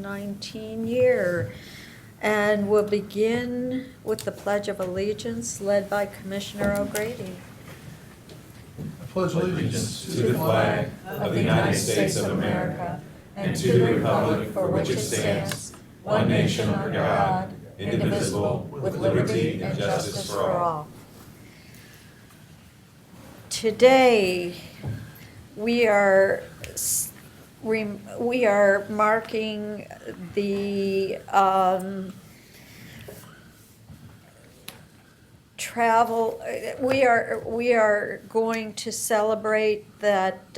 2019 year. And we'll begin with the Pledge of Allegiance led by Commissioner O'Grady. I pledge allegiance to the flag of the United States of America and to the republic for which it stands, one nation under God, indivisible, with liberty and justice for all. Today, we are marking the travel. We are going to celebrate that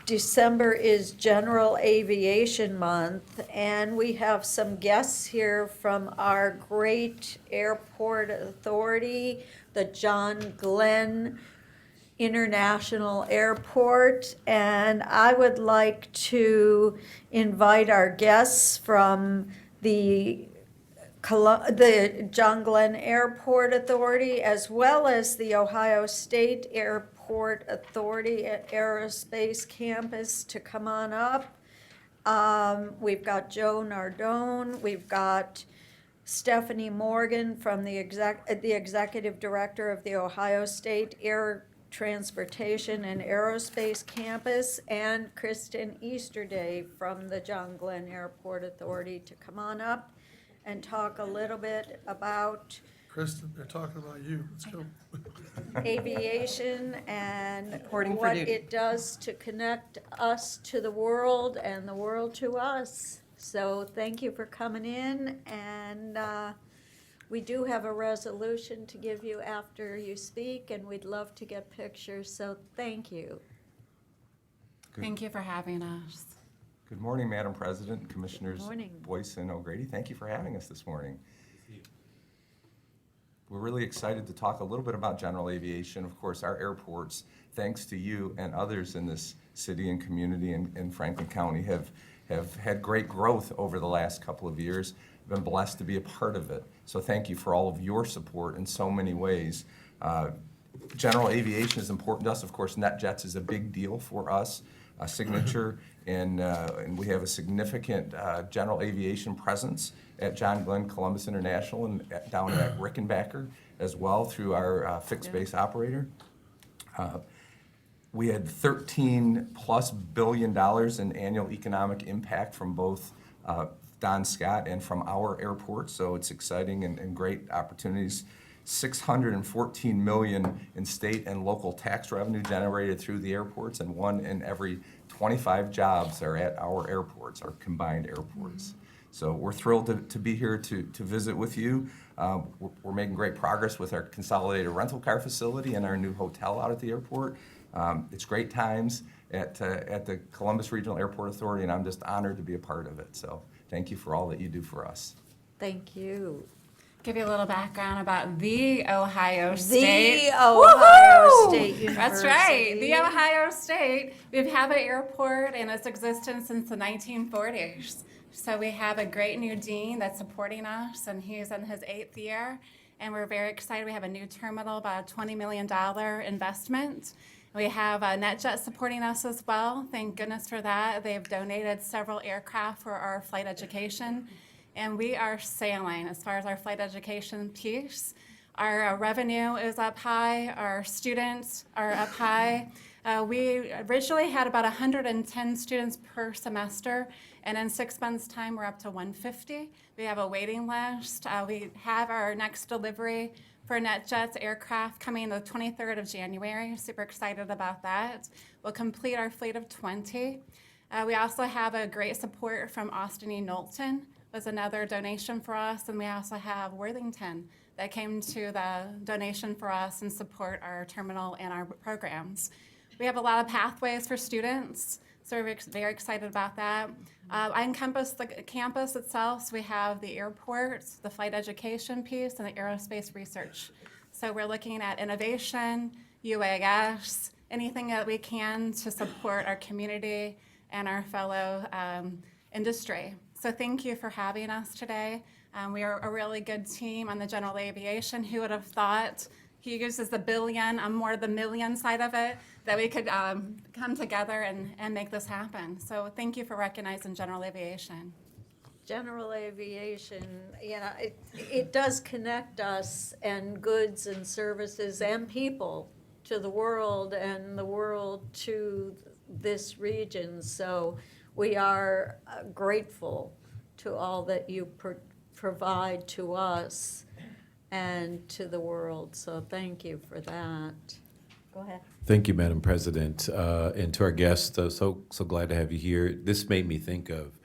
December is General Aviation Month, and we have some guests here from our great airport authority, the John Glenn International Airport. And I would like to invite our guests from the John Glenn Airport Authority, as well as the Ohio State Airport Authority at Aerospace Campus, to come on up. We've got Joe Nardone, we've got Stephanie Morgan from the Executive Director of the Ohio State Air Transportation and Aerospace Campus, and Kristen Easterday from the John Glenn Airport Authority to come on up and talk a little bit about Kristen, they're talking about you. Let's go. aviation and Reporting for what duty. it does to connect us to the world and the world to us. So thank you for coming in, and we do have a resolution to give you after you speak, and we'd love to get pictures, so thank you. Thank you for having us. Good morning, Madam President, Commissioners morning. Boyce and O'Grady. Thank you for having us this morning. We're really excited to talk a little bit about general aviation. Of course, our airports, thanks to you and others in this city and community in Franklin County, have had great growth over the last couple of years. Been blessed to be a part of it. So thank you for all of your support in so many ways. General aviation is important to us. Of course, NetJets is a big deal for us, a signature, and we have a significant general aviation presence at John Glenn Columbus International and down at Rickenbacker as well through our fixed base operator. We had $13+ billion in annual economic impact from both Don Scott and from our airport, so it's exciting and great opportunities. $614 million in state and local tax revenue generated through the airports, and 1 in every 25 jobs are at our airports, our combined airports. So we're thrilled to be here to visit with you. We're making great progress with our consolidated rental car facility and our new hotel out at the airport. It's great times at the Columbus Regional Airport Authority, and I'm just honored to be a part of it. So thank you for all that you do for us. Thank you. Give you a little background about the Ohio State. The Ohio Woohoo! State University. That's right, the Ohio State. We've had an airport in its existence since the 1940s. So we have a great new dean that's supporting us, and he's in his 8th year. And we're very excited. We have a new terminal, about a $20 million investment. We have NetJets supporting us as well. Thank goodness for that. They've donated several aircraft for our flight education. And we are sailing as far as our flight education piece. Our revenue is up high. Our students are up high. We originally had about 110 students per semester, and in 6 months' time, we're up to 150. We have a waiting list. We have our next delivery for NetJets aircraft coming the 23rd of January. Super excited about that. We'll complete our fleet of 20. We also have a great support from Austin E. Knowlton, was another donation for us, and we also have Worthington that came to the donation for us and support our terminal and our programs. We have a lot of pathways for students, so we're very excited about that. I encompass the campus itself, so we have the airports, the flight education piece, and the aerospace research. So we're looking at innovation, UAS, anything that we can to support our community and our fellow industry. So thank you for having us today. We are a really good team on the general aviation. Who would have thought he uses the billion, I'm more the million side of it, that we could come together and make this happen. So thank you for recognizing general aviation. General aviation, it does connect us and goods and services and people to the world and the world to this region. So we are grateful to all that you provide to us and to the world. So thank you for that. Go ahead. Thank you, Madam President, and to our guests. So glad to have you here. This made me think of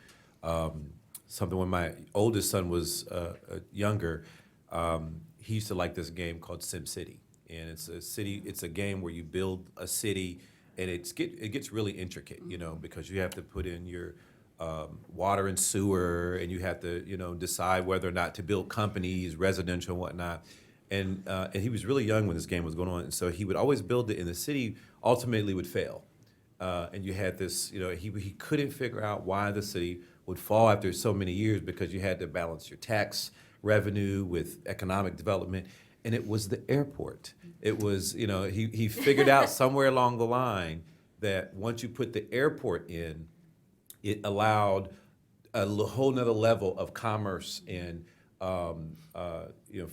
something when my oldest son was younger. He used to like this game called SimCity, and it's a game where you build a city, and it gets really intricate, because you have to put in your water and sewer, and you have to decide whether or not to build companies, residential and whatnot. And he was really young when this game was going on, and so he would always build it, and the city ultimately would fail. And you had this, he couldn't figure out why the city would fall after so many years, because you had to balance your tax revenue with economic development, and it was the airport. It was, he figured out somewhere along the line that once you put the airport in, it allowed a whole nother level of commerce and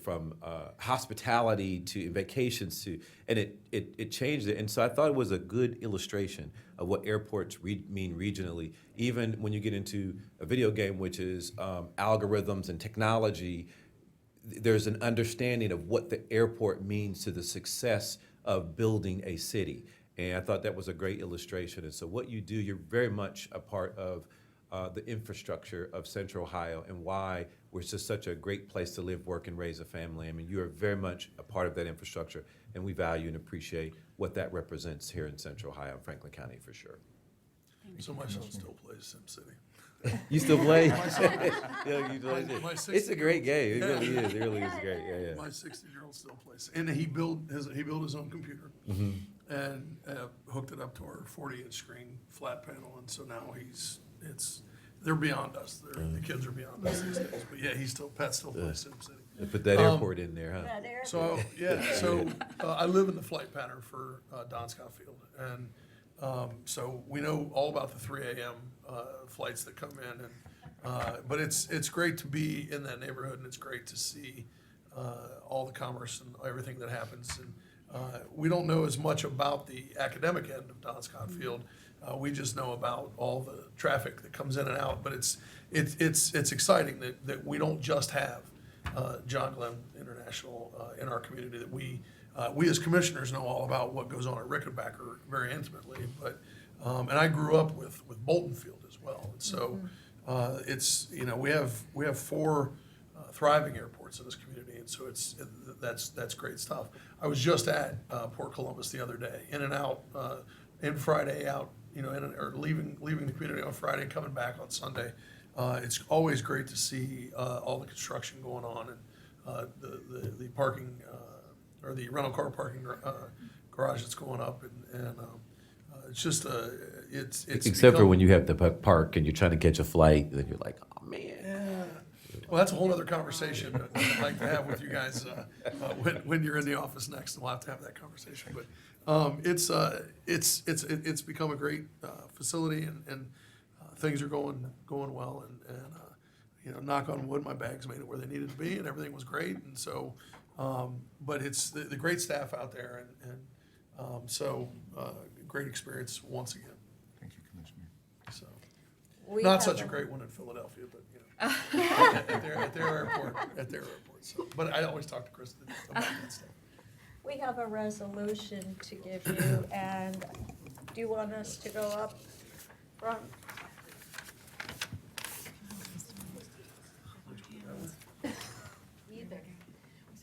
from hospitality to vacations and it changed it. And so I thought it was a good illustration of what airports mean regionally. Even when you get into a video game, which is algorithms and technology, there's an understanding of what the airport means to the success of building a city. And I thought that was a great illustration. And so what you do, you're very much a part of the infrastructure of Central Ohio and why we're just such a great place to live, work, and raise a family. I mean, you are very much a part of that infrastructure, and we value and appreciate what that represents here in Central Ohio and Franklin County for sure. So my son still plays SimCity. You still play? My It's a great game. It really is. It really is great. Yeah. My 16-year-old still plays, and he built his own computer and hooked it up to our 40-inch screen flat panel, and so now they're beyond us. The kids are beyond us these days. But yeah, Pat still plays SimCity. They put that airport in there, huh? That air- So I live in the flight pattern for Don Scott Field, and so we know all about the 3 a.m. Flights that come in, and but it's great to be in that neighborhood, and it's great to see all the commerce and everything that happens. And we don't know as much about the academic end of Don Scott Field. We just know about all the traffic that comes in and out. But it's exciting that we don't just have John Glenn International in our community. That we as commissioners know all about what goes on at Rickenbacker very intimately. But and I grew up with Bolton Field as well. And so it's we have 4 thriving airports in this community, and so that's great stuff. I was just at Port Columbus the other day, in and out, in Friday out, or leaving the community on Friday and coming back on Sunday. It's always great to see all the construction going on and the parking or the rental car parking garage that's going up, and it's just it's Except for become- when you have to park and you're trying to catch a flight, then you're like, oh man. Well, that's a whole other conversation that I'd like to have with you guys when you're in the office next. We'll have to have that conversation. But it's become a great facility, and things are going well. And knock on wood, my bags made it where they needed to be, and everything was great. And so, but it's the great staff out there, and so great experience once again. Thank you, Commissioner. So we not have such a great one in Philadelphia, but. At their airport. So, but I always talk to Kristen about that stuff. We have a resolution to give you, and do you want us to go up front?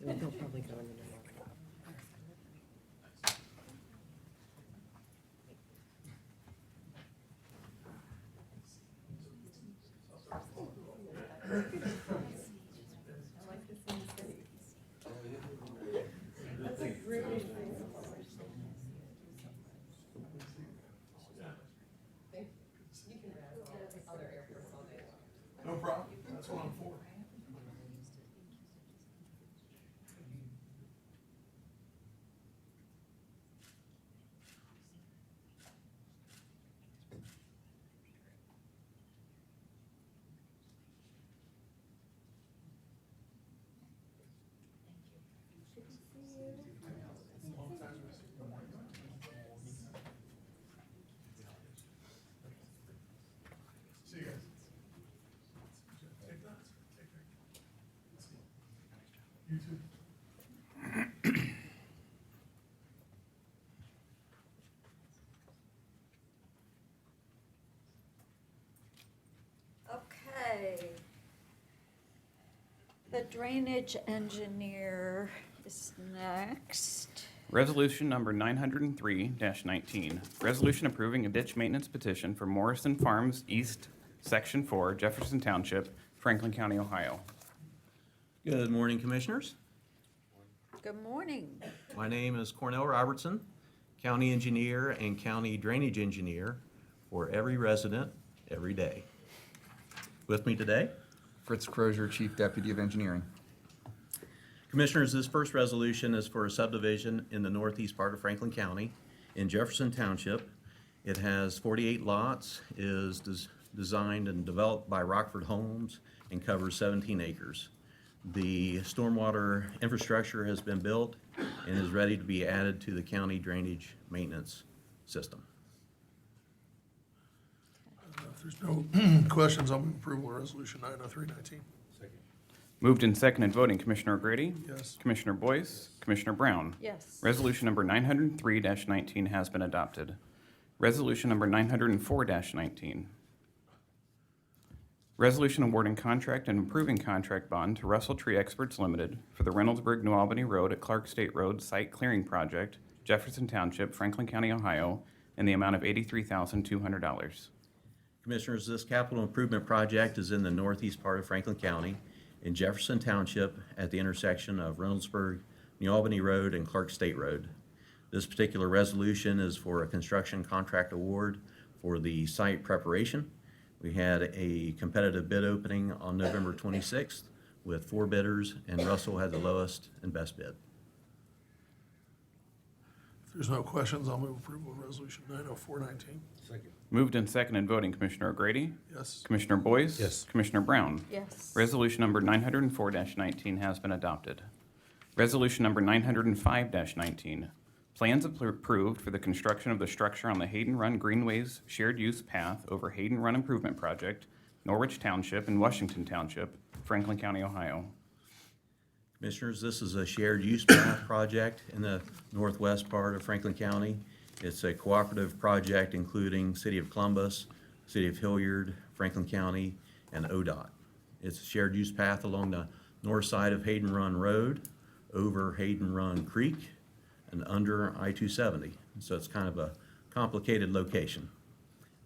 They'll probably go in the middle. No problem. That's what I'm for. Okay. The drainage engineer is next. Resolution number 903-19, resolution approving a ditch maintenance petition for Morrison Farms East, Section 4, Jefferson Township, Franklin County, Ohio. Good morning, Commissioners. Good morning. My name is Cornell Robertson, County Engineer and County Drainage Engineer for every resident, every day. With me today, Fritz Crozier, Chief Deputy of Engineering. Commissioners, this first resolution is for a subdivision in the northeast part of Franklin County in Jefferson Township. It has 48 lots, is designed and developed by Rockford Homes, and covers 17 acres. The stormwater infrastructure has been built and is ready to be added to the county drainage maintenance system. If there's no questions, I'll move approval of resolution 903-19. Moved and seconded voting, Commissioner O'Grady? Yes. Commissioner Boyce? Commissioner Brown? Yes. Resolution number 903-19 has been adopted. Resolution number 904-19. Resolution awarding contract and approving contract bond to Russell Tree Experts Limited for the Reynoldsburg New Albany Road at Clark State Road Site Clearing Project, Jefferson Township, Franklin County, Ohio, in the amount of $83,200. Commissioners, this capital improvement project is in the northeast part of Franklin County in Jefferson Township at the intersection of Reynoldsburg, New Albany Road, and Clark State Road. This particular resolution is for a construction contract award for the site preparation. We had a competitive bid opening on November 26th with 4 bidders, and Russell had the lowest and best bid. If there's no questions, I'll move approval of resolution 904-19. Moved and seconded voting, Commissioner O'Grady? Yes. Commissioner Boyce? Yes. Commissioner Brown? Yes. Resolution number 904-19 has been adopted. Resolution number 905-19, plans approved for the construction of the structure on the Hayden Run Greenways Shared Use Path over Hayden Run Improvement Project, Norwich Township and Washington Township, Franklin County, Ohio. Commissioners, this is a shared use path project in the northwest part of Franklin County. It's a cooperative project including City of Columbus, City of Hilliard, Franklin County, and ODOT. It's a shared use path along the north side of Hayden Run Road, over Hayden Run Creek, and under I-270. So it's kind of a complicated location.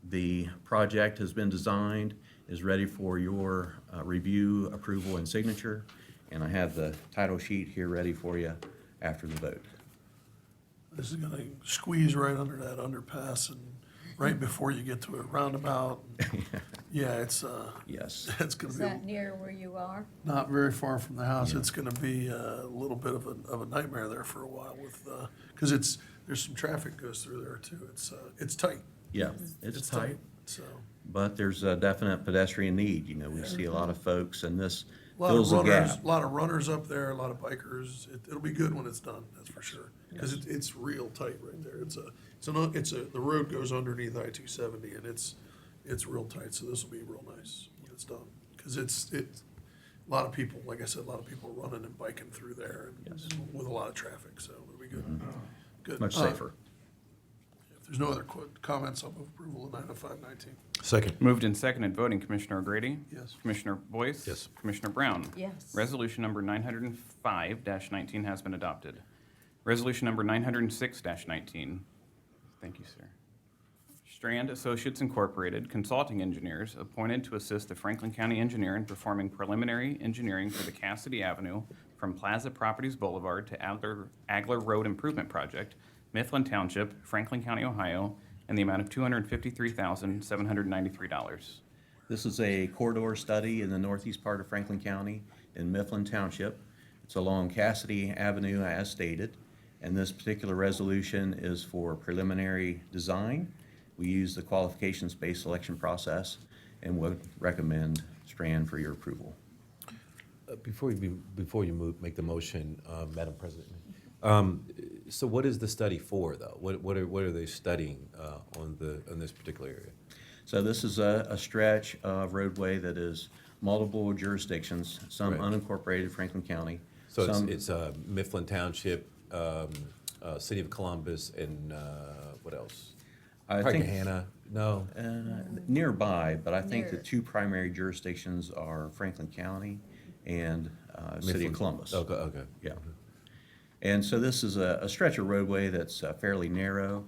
The project has been designed, is ready for your review, approval, and signature, and I have the title sheet here ready for you after the vote. This is gonna squeeze right under that underpass and right before you get to a roundabout. Yeah, it's Yes. it's gonna Is be that near where you are? not very far from the house. It's gonna be a little bit of a nightmare there for a while with, because there's some traffic goes through there too. It's tight. Yeah, it's tight, So, but there's a definite pedestrian need. You know, we see a lot of folks, and this a lot of fills a runners, gap. a lot of runners up there, a lot of bikers. It'll be good when it's done, that's for sure. Because it's real tight right there. The road goes underneath I-270 and it's real tight, so this will be real nice when it's done. Because it's, a lot of people, like I said, a lot of people running and biking through there and Yes. with a lot of traffic, so it'll be good. Good. Much safer. If there's no other comments, I'll move approval of 905-19. Second. Moved and seconded voting, Commissioner O'Grady? Yes. Commissioner Boyce? Yes. Commissioner Brown? Yes. Resolution number 905-19 has been adopted. Resolution number 906-19. Thank you, sir. Strand Associates Incorporated, consulting engineers appointed to assist the Franklin County Engineer in performing preliminary engineering for the Cassidy Avenue from Plaza Properties Boulevard to Agler Road Improvement Project, Mifflin Township, Franklin County, Ohio, in the amount of $253,793. This is a corridor study in the northeast part of Franklin County in Mifflin Township. It's along Cassidy Avenue as stated, and this particular resolution is for preliminary design. We use the qualifications-based selection process and would recommend Strand for your approval. Before you make the motion, Madam President, so what is the study for, though? What are they studying on this particular area? So this is a stretch of roadway that is multiple jurisdictions, some Right. unincorporated Franklin County, So Some- it's Mifflin Township, City of Columbus, and what else? I Probably think Gahanna, no? nearby, but I think the Near. two primary jurisdictions are Franklin County and City Mifflin. of Columbus. Okay. Yeah. And so this is a stretch of roadway that's fairly narrow.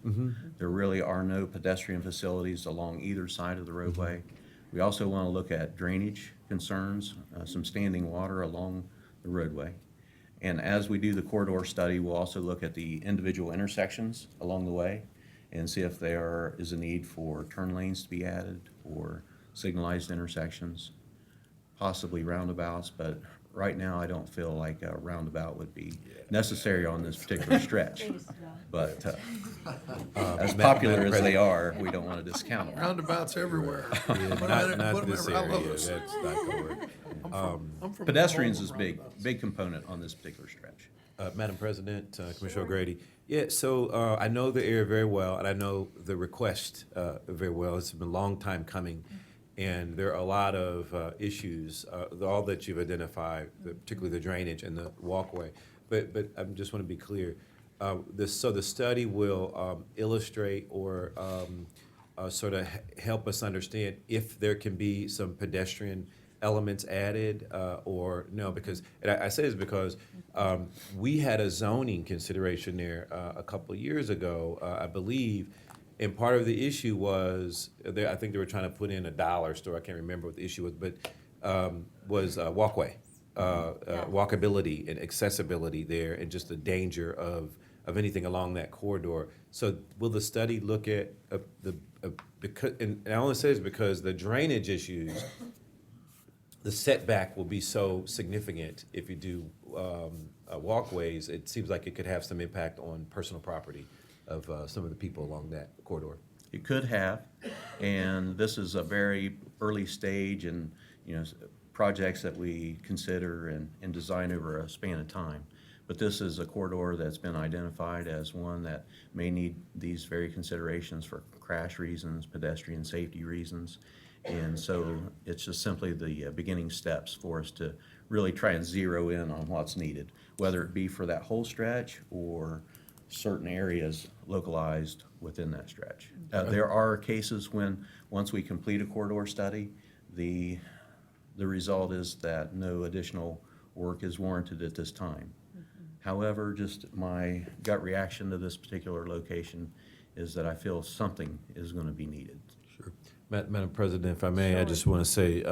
There really are no pedestrian facilities along either side of the roadway. We also want to look at drainage concerns, some standing water along the roadway. And as we do the corridor study, we'll also look at the individual intersections along the way and see if there is a need for turn lanes to be added or signalized intersections, possibly roundabouts, but right now I don't feel like a roundabout would be necessary on this particular stretch. But as popular as they are, we don't want to discount them. Roundabouts everywhere. Put 'em in- Not put 'em this in- I area, love those. that's not gonna work. I'm from Pedestrians home is of big, roundabouts. big component on this particular stretch. Madam President, Commissioner O'Grady. Yeah, so I know the area very well, and I know the request very well. It's been a long time coming, and there are a lot of issues, all that you've identified, particularly the drainage and the walkway. But I just want to be clear. So the study will illustrate or sort of help us understand if there can be some pedestrian elements added or no, because, and I say this because we had a zoning consideration there a couple of years ago, I believe, and part of the issue was, I think they were trying to put in a dollar store, I can't remember what the issue was, but was walkway, walkability and accessibility there, and just the danger of anything along that corridor. So will the study look at because, and I only say this because the drainage issues, the setback will be so significant if you do walkways. It seems like it could have some impact on personal property of some of the people along that corridor. It could have, and this is a very early stage and, projects that we consider and design over a span of time. But this is a corridor that's been identified as one that may need these very considerations for crash reasons, pedestrian safety reasons. And so it's just simply the beginning steps for us to really try and zero in on what's needed, whether it be for that whole stretch or certain areas localized within that stretch. There are cases when, once we complete a corridor study, the result is that no additional work is warranted at this time. However, just my gut reaction to this particular location is that I feel something is going to be needed. Sure. Madam President, if I may, I just want to say,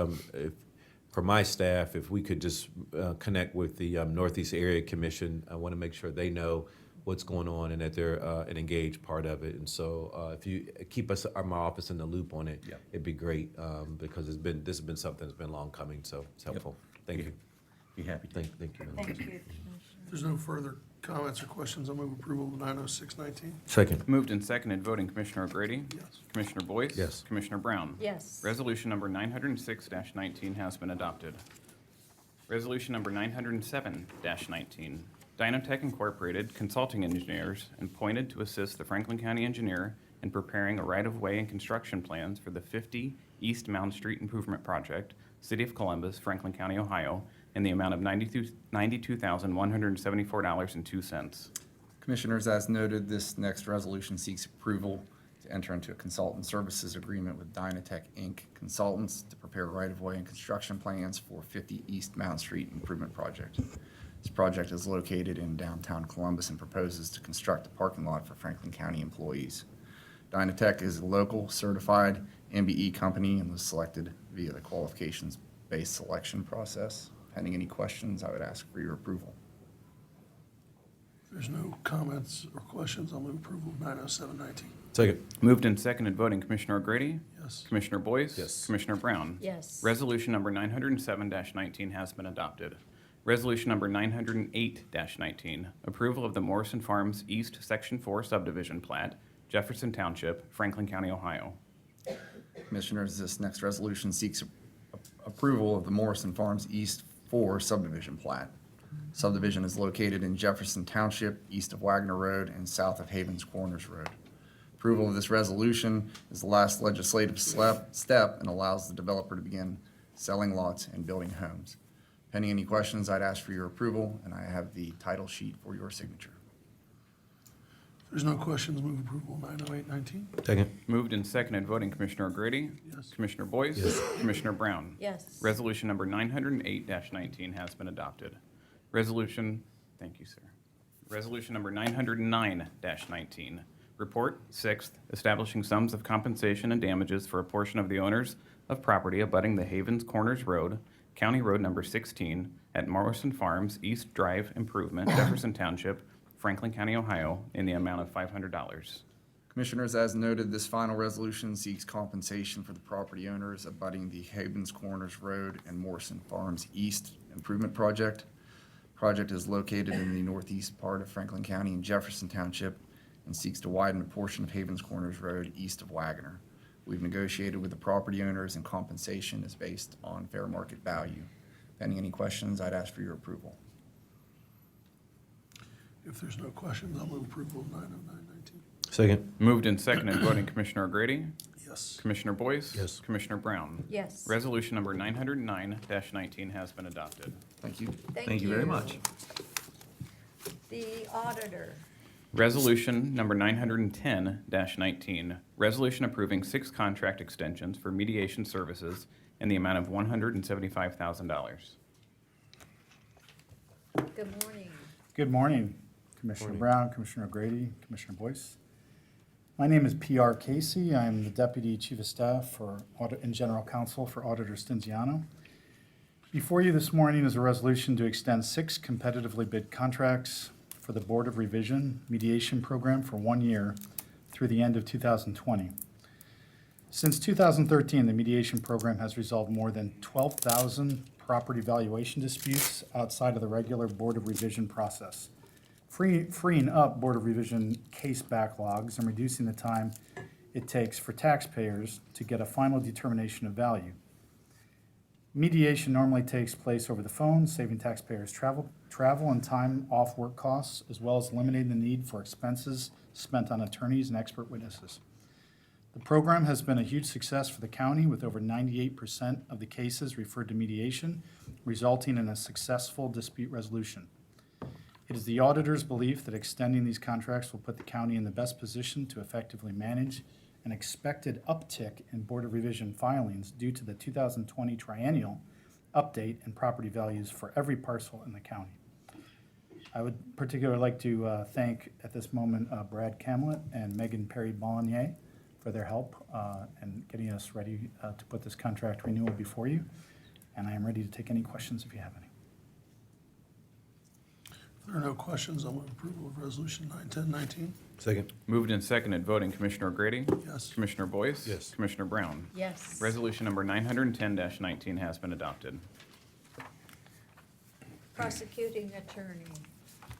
for my staff, if we could just connect with the Northeast Area Commission, I want to make sure they know what's going on and that they're an engaged part of it. And so if you keep my office in the loop on it, Yeah. it'd be great, because this has been something that's been long coming, so it's helpful. Thank you. Be happy to. Thank you. Madam Thank President. you. If there's no further comments or questions, I'll move approval of 90619. Second. Moved and seconded, voting Commissioner O'Grady. Yes. Commissioner Boyce. Yes. Commissioner Brown. Yes. Resolution number 906-19 has been adopted. Resolution number 907-19. Dynatech Incorporated Consulting Engineers appointed to assist the Franklin County Engineer in preparing a right-of-way and construction plans for the 50 East Mound Street Improvement Project, City of Columbus, Franklin County, Ohio, in the amount of $92,174.02. Commissioners, as noted, this next resolution seeks approval to enter into a consultant services agreement with Dynatech Inc. Consultants to prepare right-of-way and construction plans for 50 East Mount Street Improvement Project. This project is located in downtown Columbus and proposes to construct a parking lot for Franklin County employees. Dynatech is a local certified MBE company and was selected via the qualifications-based selection process. Pending any questions, I would ask for your approval. If there's no comments or questions, I'll move approval of 90719. Second. Moved and seconded, voting Commissioner O'Grady. Yes. Commissioner Boyce. Yes. Commissioner Brown. Yes. Resolution number 907-19 has been adopted. Resolution number 908-19, approval of the Morrison Farms East Section 4 subdivision plat, Jefferson Township, Franklin County, Ohio. Commissioners, this next resolution seeks approval of the Morrison Farms East 4 subdivision plat. Subdivision is located in Jefferson Township, east of Wagner Road and south of Havens Corners Road. Approval of this resolution is the last legislative step and allows the developer to begin selling lots and building homes. Pending any questions, I'd ask for your approval, and I have the title sheet for your signature. There's no questions, move approval 90819. Second. Moved and seconded, voting Commissioner O'Grady. Yes. Commissioner Boyce. Commissioner Brown. Yes. Resolution number 908-19 has been adopted. Resolution, thank you, sir. Resolution number 909-19. Report, sixth, establishing sums of compensation and damages for a portion of the owners of property abutting the Havens Corners Road, County Road number 16, at Morrison Farms East Drive Improvement, Jefferson Township, Franklin County, Ohio, in the amount of $500. Commissioners, as noted, this final resolution seeks compensation for the property owners abutting the Havens Corners Road and Morrison Farms East Improvement Project. Project is located in the northeast part of Franklin County in Jefferson Township and seeks to widen a portion of Havens Corners Road east of Wagoner. We've negotiated with the property owners, and compensation is based on fair market value. Pending any questions, I'd ask for your approval. If there's no questions, I'll move approval of 90919. Second. Moved and seconded, voting Commissioner O'Grady. Yes. Commissioner Boyce. Yes. Commissioner Brown. Yes. Resolution number 909-19 has been adopted. Thank you. Thank you very much. The auditor. Resolution number 910-19, resolution approving 6 contract extensions for mediation services in the amount of $175,000. Good morning. Good morning, Commissioner Brown, Commissioner O'Grady, Commissioner Boyce. My name is P.R. Casey. I'm the Deputy Chief of Staff for Audit and General Counsel for Auditor Stinziano. Before you this morning is a resolution to extend 6 competitively bid contracts for the Board of Revision Mediation Program for 1 year through the end of 2020. Since 2013, the mediation program has resolved more than 12,000 property valuation disputes outside of the regular Board of Revision process, freeing up Board of Revision case backlogs and reducing the time it takes for taxpayers to get a final determination of value. Mediation normally takes place over the phone, saving taxpayers travel and time off work costs, as well as eliminating the need for expenses spent on attorneys and expert witnesses. The program has been a huge success for the county, with over 98% of the cases referred to mediation, resulting in a successful dispute resolution. It is the auditor's belief that extending these contracts will put the county in the best position to effectively manage an expected uptick in Board of Revision filings due to the 2020 triennial update in property values for every parcel in the county. I would particularly like to thank at this moment Brad Camlett and Megan Perry-Bollinger for their help in getting us ready to put this contract renewal before you. And I am ready to take any questions if you have any. If there are no questions, I'll move approval of resolution 91019. Second. Moved and seconded, voting Commissioner O'Grady. Yes. Commissioner Boyce. Yes. Commissioner Brown. Yes. Resolution number 910-19 has been adopted. Prosecuting attorney.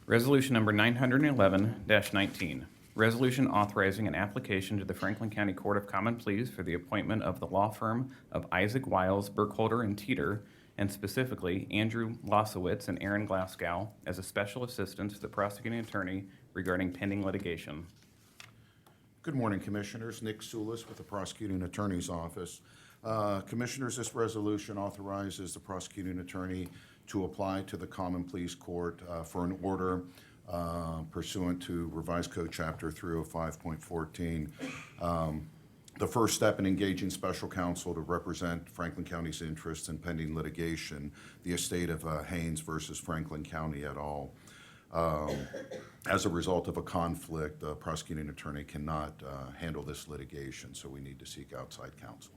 Resolution number 911-19, resolution authorizing an application to the Franklin County Court of Common Pleas for the appointment of the law firm of Isaac Wiles, Burkholder, and Teeter, and specifically Andrew Losowitz and Aaron Glasgow as a special assistant to the prosecuting attorney regarding pending litigation. Good morning, Commissioners. Nick Soulis with the Prosecuting Attorney's Office. Commissioners, this resolution authorizes the prosecuting attorney to apply to the Common Pleas Court for an order pursuant to Revised Code Chapter 305.14. The first step in engaging special counsel to represent Franklin County's interests in pending litigation, the estate of Haynes versus Franklin County et al. As a result of a conflict, the prosecuting attorney cannot handle this litigation, so we need to seek outside counsel.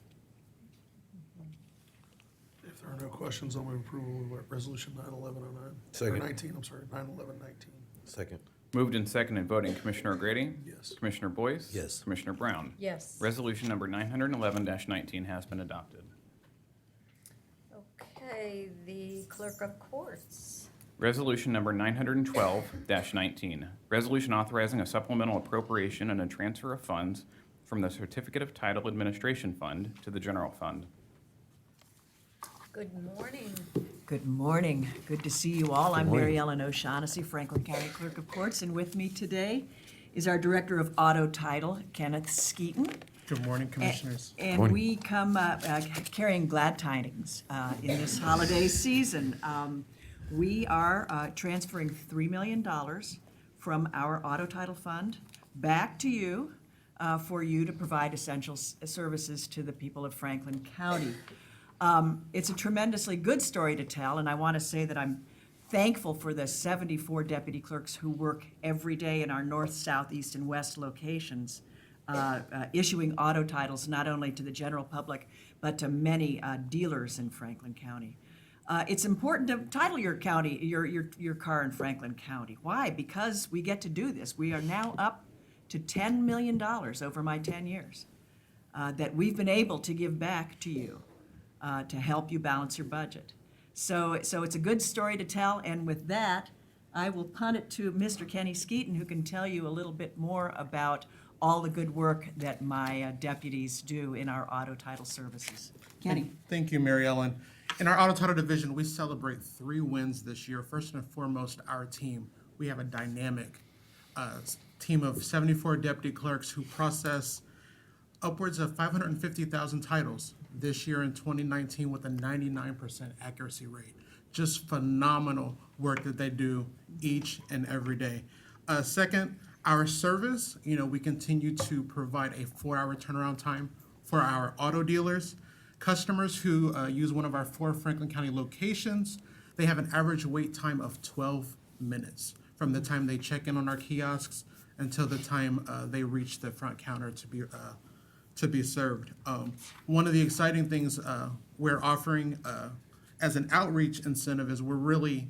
If there are no questions, I'll move approval of resolution 91109. Second. Or 19, I'm sorry, 91119. Second. Moved and seconded, voting Commissioner O'Grady. Yes. Commissioner Boyce. Yes. Commissioner Brown. Yes. Resolution number 911-19 has been adopted. Okay, the clerk of courts. Resolution number 912-19, resolution authorizing a supplemental appropriation and a transfer of funds from the Certificate of Title Administration Fund to the General Fund. Good morning. Good morning. Good to see you all. I'm morning. Mary Ellen O'Shaughnessy, Franklin County Clerk of Courts, and with me today is our Director of Auto Title, Kenneth Skeeton. Good morning, Commissioners. And Morning. we come carrying glad tidings in this holiday season. We are transferring $3 million from our auto title fund back to you for you to provide essential services to the people of Franklin County. It's a tremendously good story to tell, and I want to say that I'm thankful for the 74 deputy clerks who work every day in our north, south, east, and west locations, issuing auto titles not only to the general public, but to many dealers in Franklin County. It's important to title your car in Franklin County. Why? Because we get to do this. We are now up to $10 million over my 10 years that we've been able to give back to you to help you balance your budget. So it's a good story to tell, and with that, I will punt it to Mr. Kenny Skeeton, who can tell you a little bit more about all the good work that my deputies do in our auto title services. Kenny? Thank you, Mary Ellen. In our auto title division, we celebrate 3 wins this year. First and foremost, our team. We have a dynamic team of 74 deputy clerks who process upwards of 550,000 titles this year in 2019 with a 99% accuracy rate. Just phenomenal work that they do each and every day. Second, our service, we continue to provide a 4-hour turnaround time for our auto dealers. Customers who use one of our 4 Franklin County locations, they have an average wait time of 12 minutes from the time they check in on our kiosks until the time they reach the front counter to be served. One of the exciting things we're offering as an outreach incentive is we're really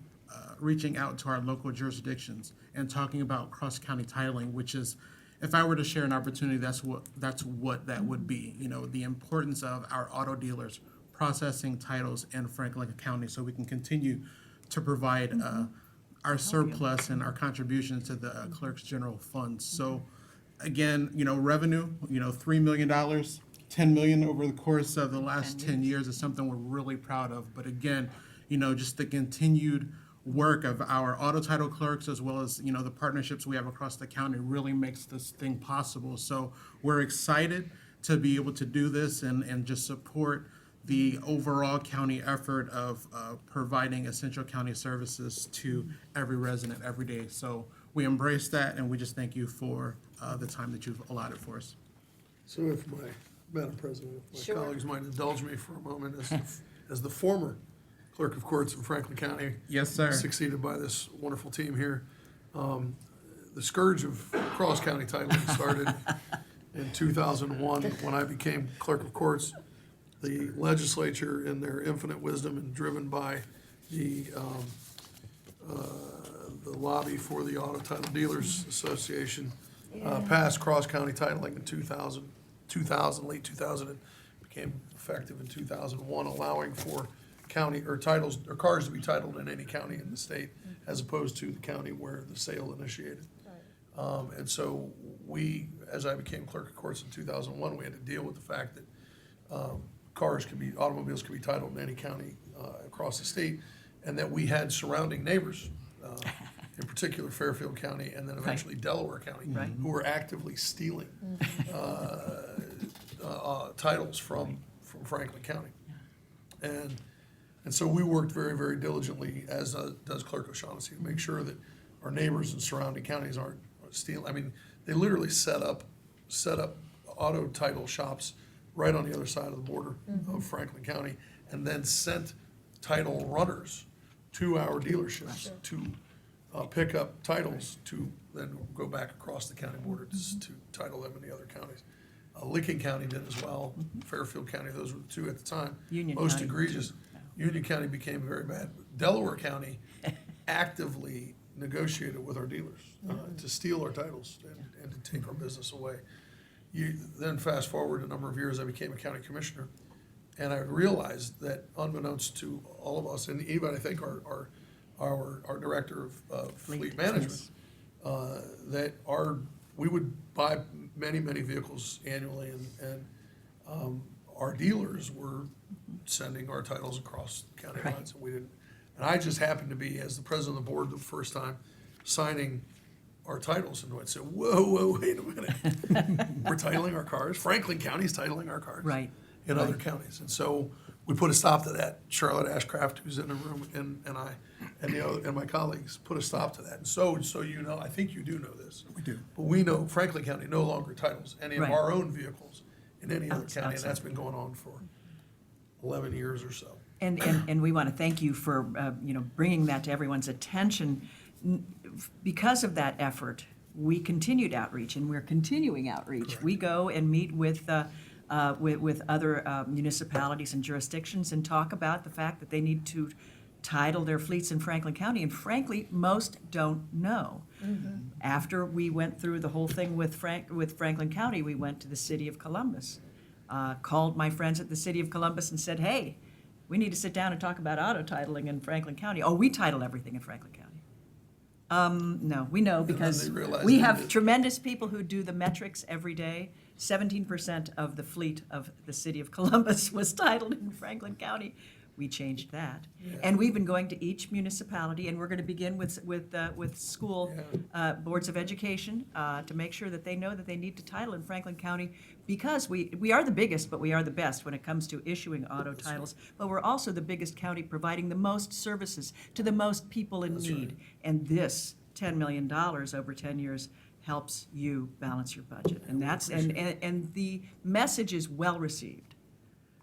reaching out to our local jurisdictions and talking about cross-county titling, which is, if I were to share an opportunity, that's what that would be. The importance of our auto dealers processing titles in Franklin County so we can continue to provide our surplus and our contributions to the clerk's general funds. So again, revenue, $3 million, $10 million over the course of the last 10 years is something we're really proud of. But again, just the continued work of our auto title clerks as well as, the partnerships we have across the county really makes this thing possible. So we're excited to be able to do this and just support the overall county effort of providing essential county services to every resident every day. So we embrace that, and we just thank you for the time that you've allotted for us. So if Madam President, if my Sure. colleagues might indulge me for a moment, as the former clerk of courts in Franklin County. Yes, sir. Succeeded by this wonderful team here. The scourge of cross-county titling started in 2001 when I became clerk of courts. The legislature, in their infinite wisdom and driven by the lobby for the Auto Title Dealers Association, passed cross-county titling in 2000, late 2000, and became effective in 2001, allowing for county or titles or cars to be titled in any county in the state as opposed to the county where the sale initiated. And so we, as I became clerk of courts in 2001, we had to deal with the fact that automobiles could be titled in any county across the state, and that we had surrounding neighbors, in particular Fairfield County and then eventually Delaware County, who were actively stealing titles from Franklin County. And so we worked very, very diligently, as does Clerk O'Shaughnessy, to make sure that our neighbors in surrounding counties aren't stealing. I mean, they literally set up auto title shops right on the other side of the border of Franklin County, and then sent title runners to our dealerships to pick up titles to then go back across the county border to title them in the other counties. Licking County did as well, Fairfield County, those were the two at the time. Union Most County, egregious. Union County became very bad. Delaware County actively negotiated with our dealers to steal our titles and to take our business away. Then fast forward a number of years, I became a county commissioner, and I realized that unbeknownst to all of us, and even I think our director of fleet management, that we would buy many vehicles annually, and our dealers were sending our titles across county lines, and we didn't. And I just happened to be, as the president of the board the first time, signing our titles, and I'd say, whoa, wait a minute. We're titling our cars. Franklin County's titling our cars. Right, In other counties. And so we put a stop to that. Charlotte Ashcraft, who's in the room, and I, and my colleagues put a stop to that. And so you know, I think you do know this. We do. But we know Franklin County no longer titles any of Right. our own vehicles in any other Outside. county, and that's been going on for 11 years or so. And we want to thank you for, bringing that to everyone's attention. Because of that effort, we continued outreach, and we're continuing outreach. We go and meet with other municipalities and jurisdictions and talk about the fact that they need to title their fleets in Franklin County, and frankly, most don't know. After we went through the whole thing with Franklin County, we went to the city of Columbus, called my friends at the city of Columbus and said, hey, we need to sit down and talk about auto titling in Franklin County. Oh, we title everything in Franklin County. No, we know because they realized we they have did. tremendous people who do the metrics every day. 17% of the fleet of the city of Columbus was titled in Franklin County. We changed that. And we've been going to each municipality, and we're going to begin with school boards of education to make sure that they know that they need to title in Franklin County, because we are the biggest, but we are the best when it comes to issuing auto titles. But we're also the biggest county providing the most services to the most people in need. And this $10 million over 10 years helps you balance your budget. And that's, and the message is well received.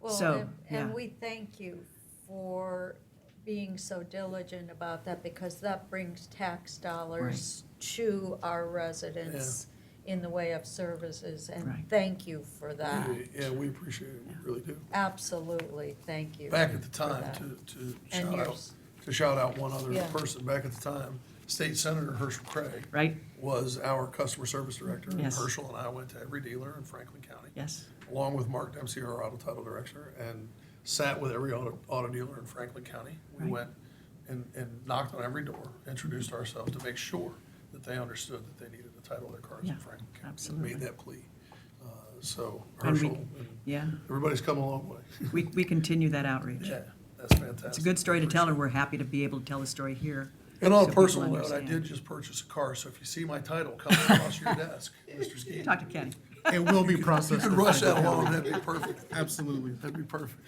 Well, So, and yeah. we thank you for being so diligent about that, because that brings tax dollars to our residents in the way of services, and Right. thank you for that. Yeah, we appreciate it, we really do. Absolutely, thank you. Back at the for time, that. to And shout out, yours. to shout out one other Yeah. person, back at the time, State Senator Herschel Craig Right? was our customer service director. And Yes. Herschel and I went to every dealer in Franklin County, Yes. along with Mark Dempsey, our auto title director, and sat with every auto dealer in Franklin County. We Right. went and knocked on every door, introduced ourselves to make sure that they understood that they needed to title their cars Yeah, in Franklin County. absolutely. Made that plea. So And we- Herschel, and Yeah, everybody's come a long way. we continue that outreach. Yeah, that's fantastic. It's a good story to tell, and we're happy to be able to tell the story here. And on so a people personal note, I understand. did just purchase a car, so if you see my title coming across your desk, Mr. Skeen, Talk to Kenny. It will be you processed. could in rush that Franklin along, County. that'd be perfect. Absolutely. That'd be perfect.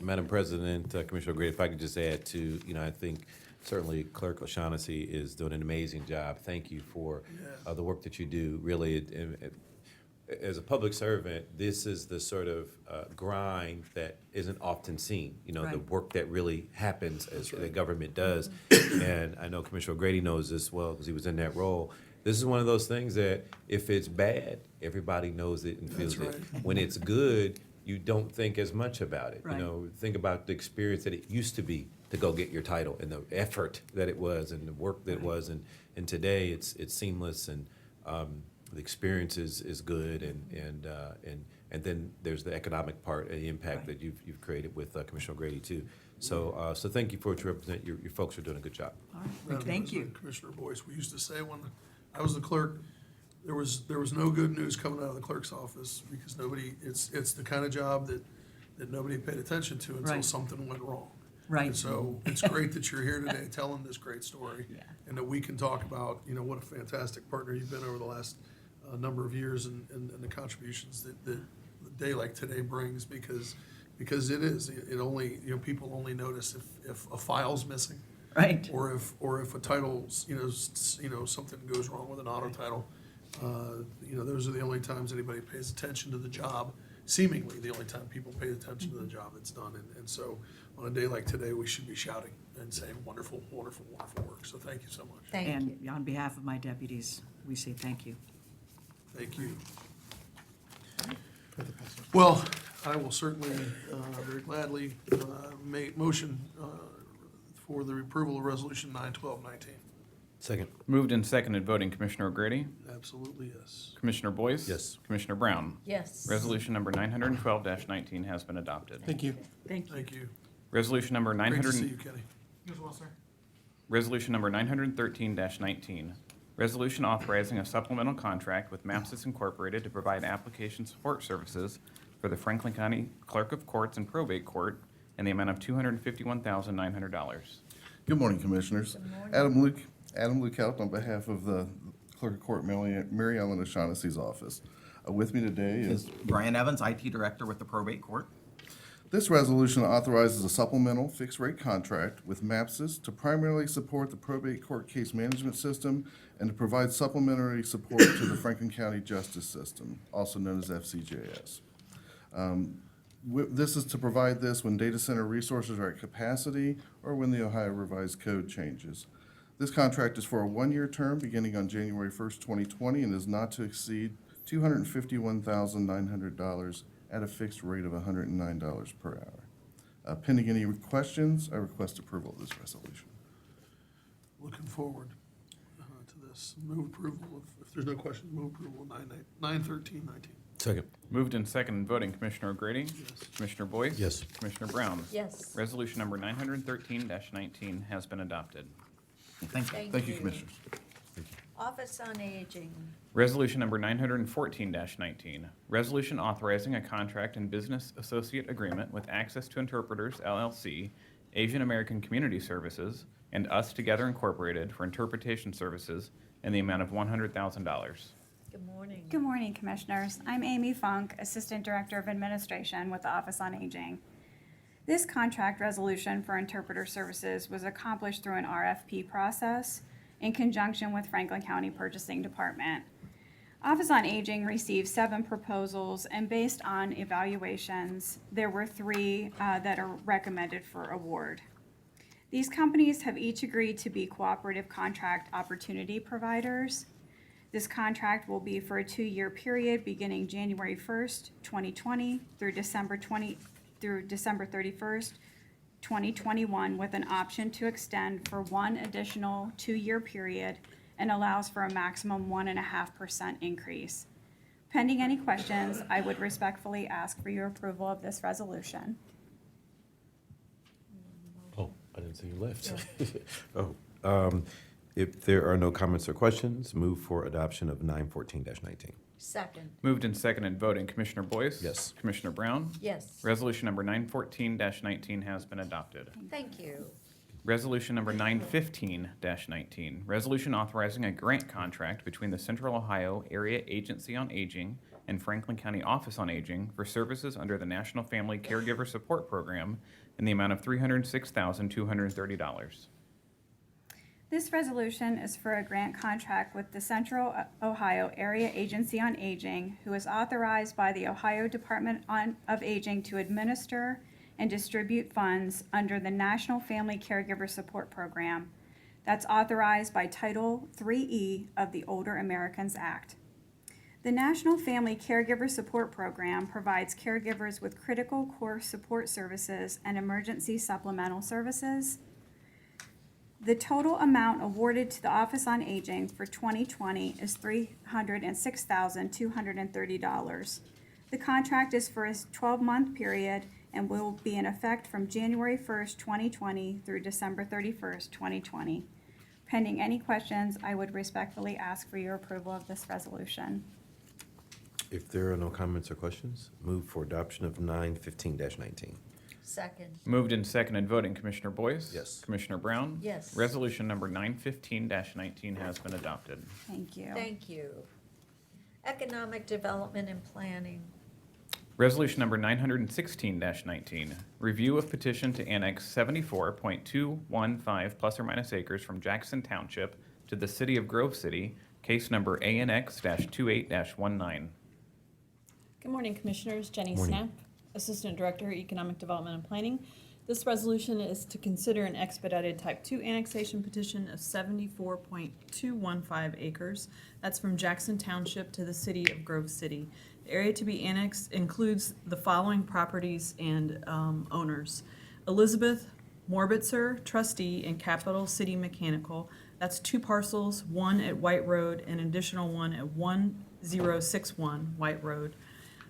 Madam President, Commissioner Gray, if I could just add to, I think certainly Clerk O'Shaughnessy is doing an amazing job. Thank you for the work that you do. Really, as a public servant, this is the sort of grind that isn't often seen. The Right. work that really happens as the government does. And I know Commissioner O'Grady knows this well because he was in that role. This is one of those things that if it's bad, everybody knows it and feels That's it. right. When it's good, you don't think as much about it. Right. Think about the experience that it used to be to go get your title and the effort that it was and the work that it was. And today it's seamless and the experience is good and then there's the economic part and the impact that you've created with Commissioner Grady too. So thank you for what you represent. Your folks are doing a good job. All right, Madam thank you. President, Commissioner Boyce, we used to say when I was the clerk, there was no good news coming out of the clerk's office because it's the kind of job that nobody paid attention to until Right. something went wrong. Right. And so it's great that you're here today telling this great story. Yeah. And that we can talk about, what a fantastic partner you've been over the last number of years and the contributions that a day like today brings because it is, it only, people only notice if a file's missing. Right. Or if a title's, something goes wrong with an auto title, those are the only times anybody pays attention to the job, seemingly the only time people pay attention to the job that's done. And so on a day like today, we should be shouting and saying wonderful, wonderful, wonderful work. So thank you so much. Thank you. And on behalf of my deputies, we say thank you. Thank you. Well, I will certainly, very gladly, make motion for the approval of Resolution 91219. Second. Moved and seconded, voting Commissioner O'Grady, Absolutely, yes. Commissioner Boyce. Yes. Commissioner Brown. Yes. Resolution number 912-19 has been adopted. Thank you. Thank you. Thank you. Resolution number Great to 900. see you, Kenny. You as well, sir. Resolution number 913-19, resolution authorizing a supplemental contract with Mapsys Incorporated to provide application support services for the Franklin County Clerk of Courts and Probate Court in the amount of $251,900. Good morning, Commissioners. Adam Luke out on behalf of the Clerk of Court Mary Ellen O'Shaughnessy's office. With me today is Brian Evans, IT Director with the Probate Court. this resolution authorizes a supplemental fixed-rate contract with MAPSIS to primarily support the probate court case management system and to provide supplementary support to the Franklin County Justice System, also known as FCJS. This is to provide this when data center resources are at capacity or when the Ohio Revised Code changes. This contract is for a one-year term beginning on January 1st, 2020, and is not to exceed $251,900 at a fixed rate of $109 per hour. Pending any questions, I request approval of this resolution. Looking forward to this. Move approval. If there's no questions, move approval of 913-19. Second. Moved and seconded voting, Commissioner O'Grady. Yes. Commissioner Boyce. Yes. Commissioner Brown. Yes. Resolution number 913-19 has been adopted. Thank you. Thank you. Commissioners. Office on Aging. Resolution number 914-19, resolution authorizing a contract and business associate agreement with Access to Interpreters LLC, Asian American Community Services, and Us Together Incorporated for interpretation services in the amount of $100,000. Good morning. Good morning, Commissioners. I'm Amy Funk, Assistant Director of Administration with the Office on Aging. This contract resolution for interpreter services was accomplished through an RFP process in conjunction with Franklin County Purchasing Department. Office on Aging received 7 proposals, and based on evaluations, there were 3 that are recommended for award. These companies have each agreed to be cooperative contract opportunity providers. This contract will be for a 2-year period beginning January 1st, 2020 through December 31st, 2021, with an option to extend for 1 additional 2-year period and allows for a maximum 1.5% increase. Pending any questions, I would respectfully ask for your approval of this resolution. Oh, I didn't see you left. If there are no comments or questions, move for adoption of 914-19. Second. Moved and seconded voting, Commissioner Boyce. Yes. Commissioner Brown. Yes. Resolution number 914-19 has been adopted. Thank you. Resolution number 915-19, resolution authorizing a grant contract between the Central Ohio Area Agency on Aging and Franklin County Office on Aging for services under the National Family Caregiver Support Program in the amount of $306,230. This resolution is for a grant contract with the Central Ohio Area Agency on Aging, who is authorized by the Ohio Department of Aging to administer and distribute funds under the National Family Caregiver Support Program that's authorized by Title IIIe of the Older Americans Act. The National Family Caregiver Support Program provides caregivers with critical core support services and emergency supplemental services. The total amount awarded to the Office on Aging for 2020 is $306,230. The contract is for a 12-month period and will be in effect from January 1st, 2020 through December 31st, 2020. Pending any questions, I would respectfully ask for your approval of this resolution. If there are no comments or questions, move for adoption of 915-19. Second. Moved and seconded voting, Commissioner Boyce. Yes. Commissioner Brown. Yes. Resolution number 915-19 has been adopted. Thank you. Thank you. Economic Development and Planning. Resolution number 916-19, review of petition to annex 74.215 plus or minus acres from Jackson Township to the City of Grove City, case number ANX-28-19. Good morning, Commissioners. Jenny Morning. Snap, Assistant Director, Economic Development and Planning. This resolution is to consider an expedited Type 2 annexation petition of 74.215 acres. That's from Jackson Township to the City of Grove City. The area to be annexed includes the following properties and owners: Elizabeth Morbitzer, trustee, and Capital City Mechanical. That's 2 parcels, one at White Road and an additional one at 1061 White Road.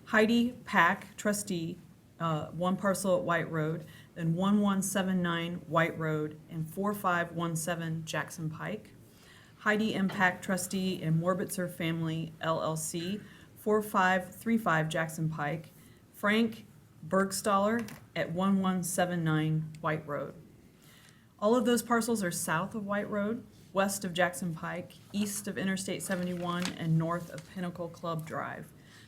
Heidi Pack, trustee, 1 parcel at White Road, then 1179 White Road and 4517 Jackson Pike. Heidi M. Pack, trustee, and Morbitzer Family LLC, 4535 Jackson Pike. Frank Bergstaller at 1179 White Road. All of those parcels are south of White Road. west of Jackson Pike, east of Interstate 71, and north of Pinnacle Club Drive.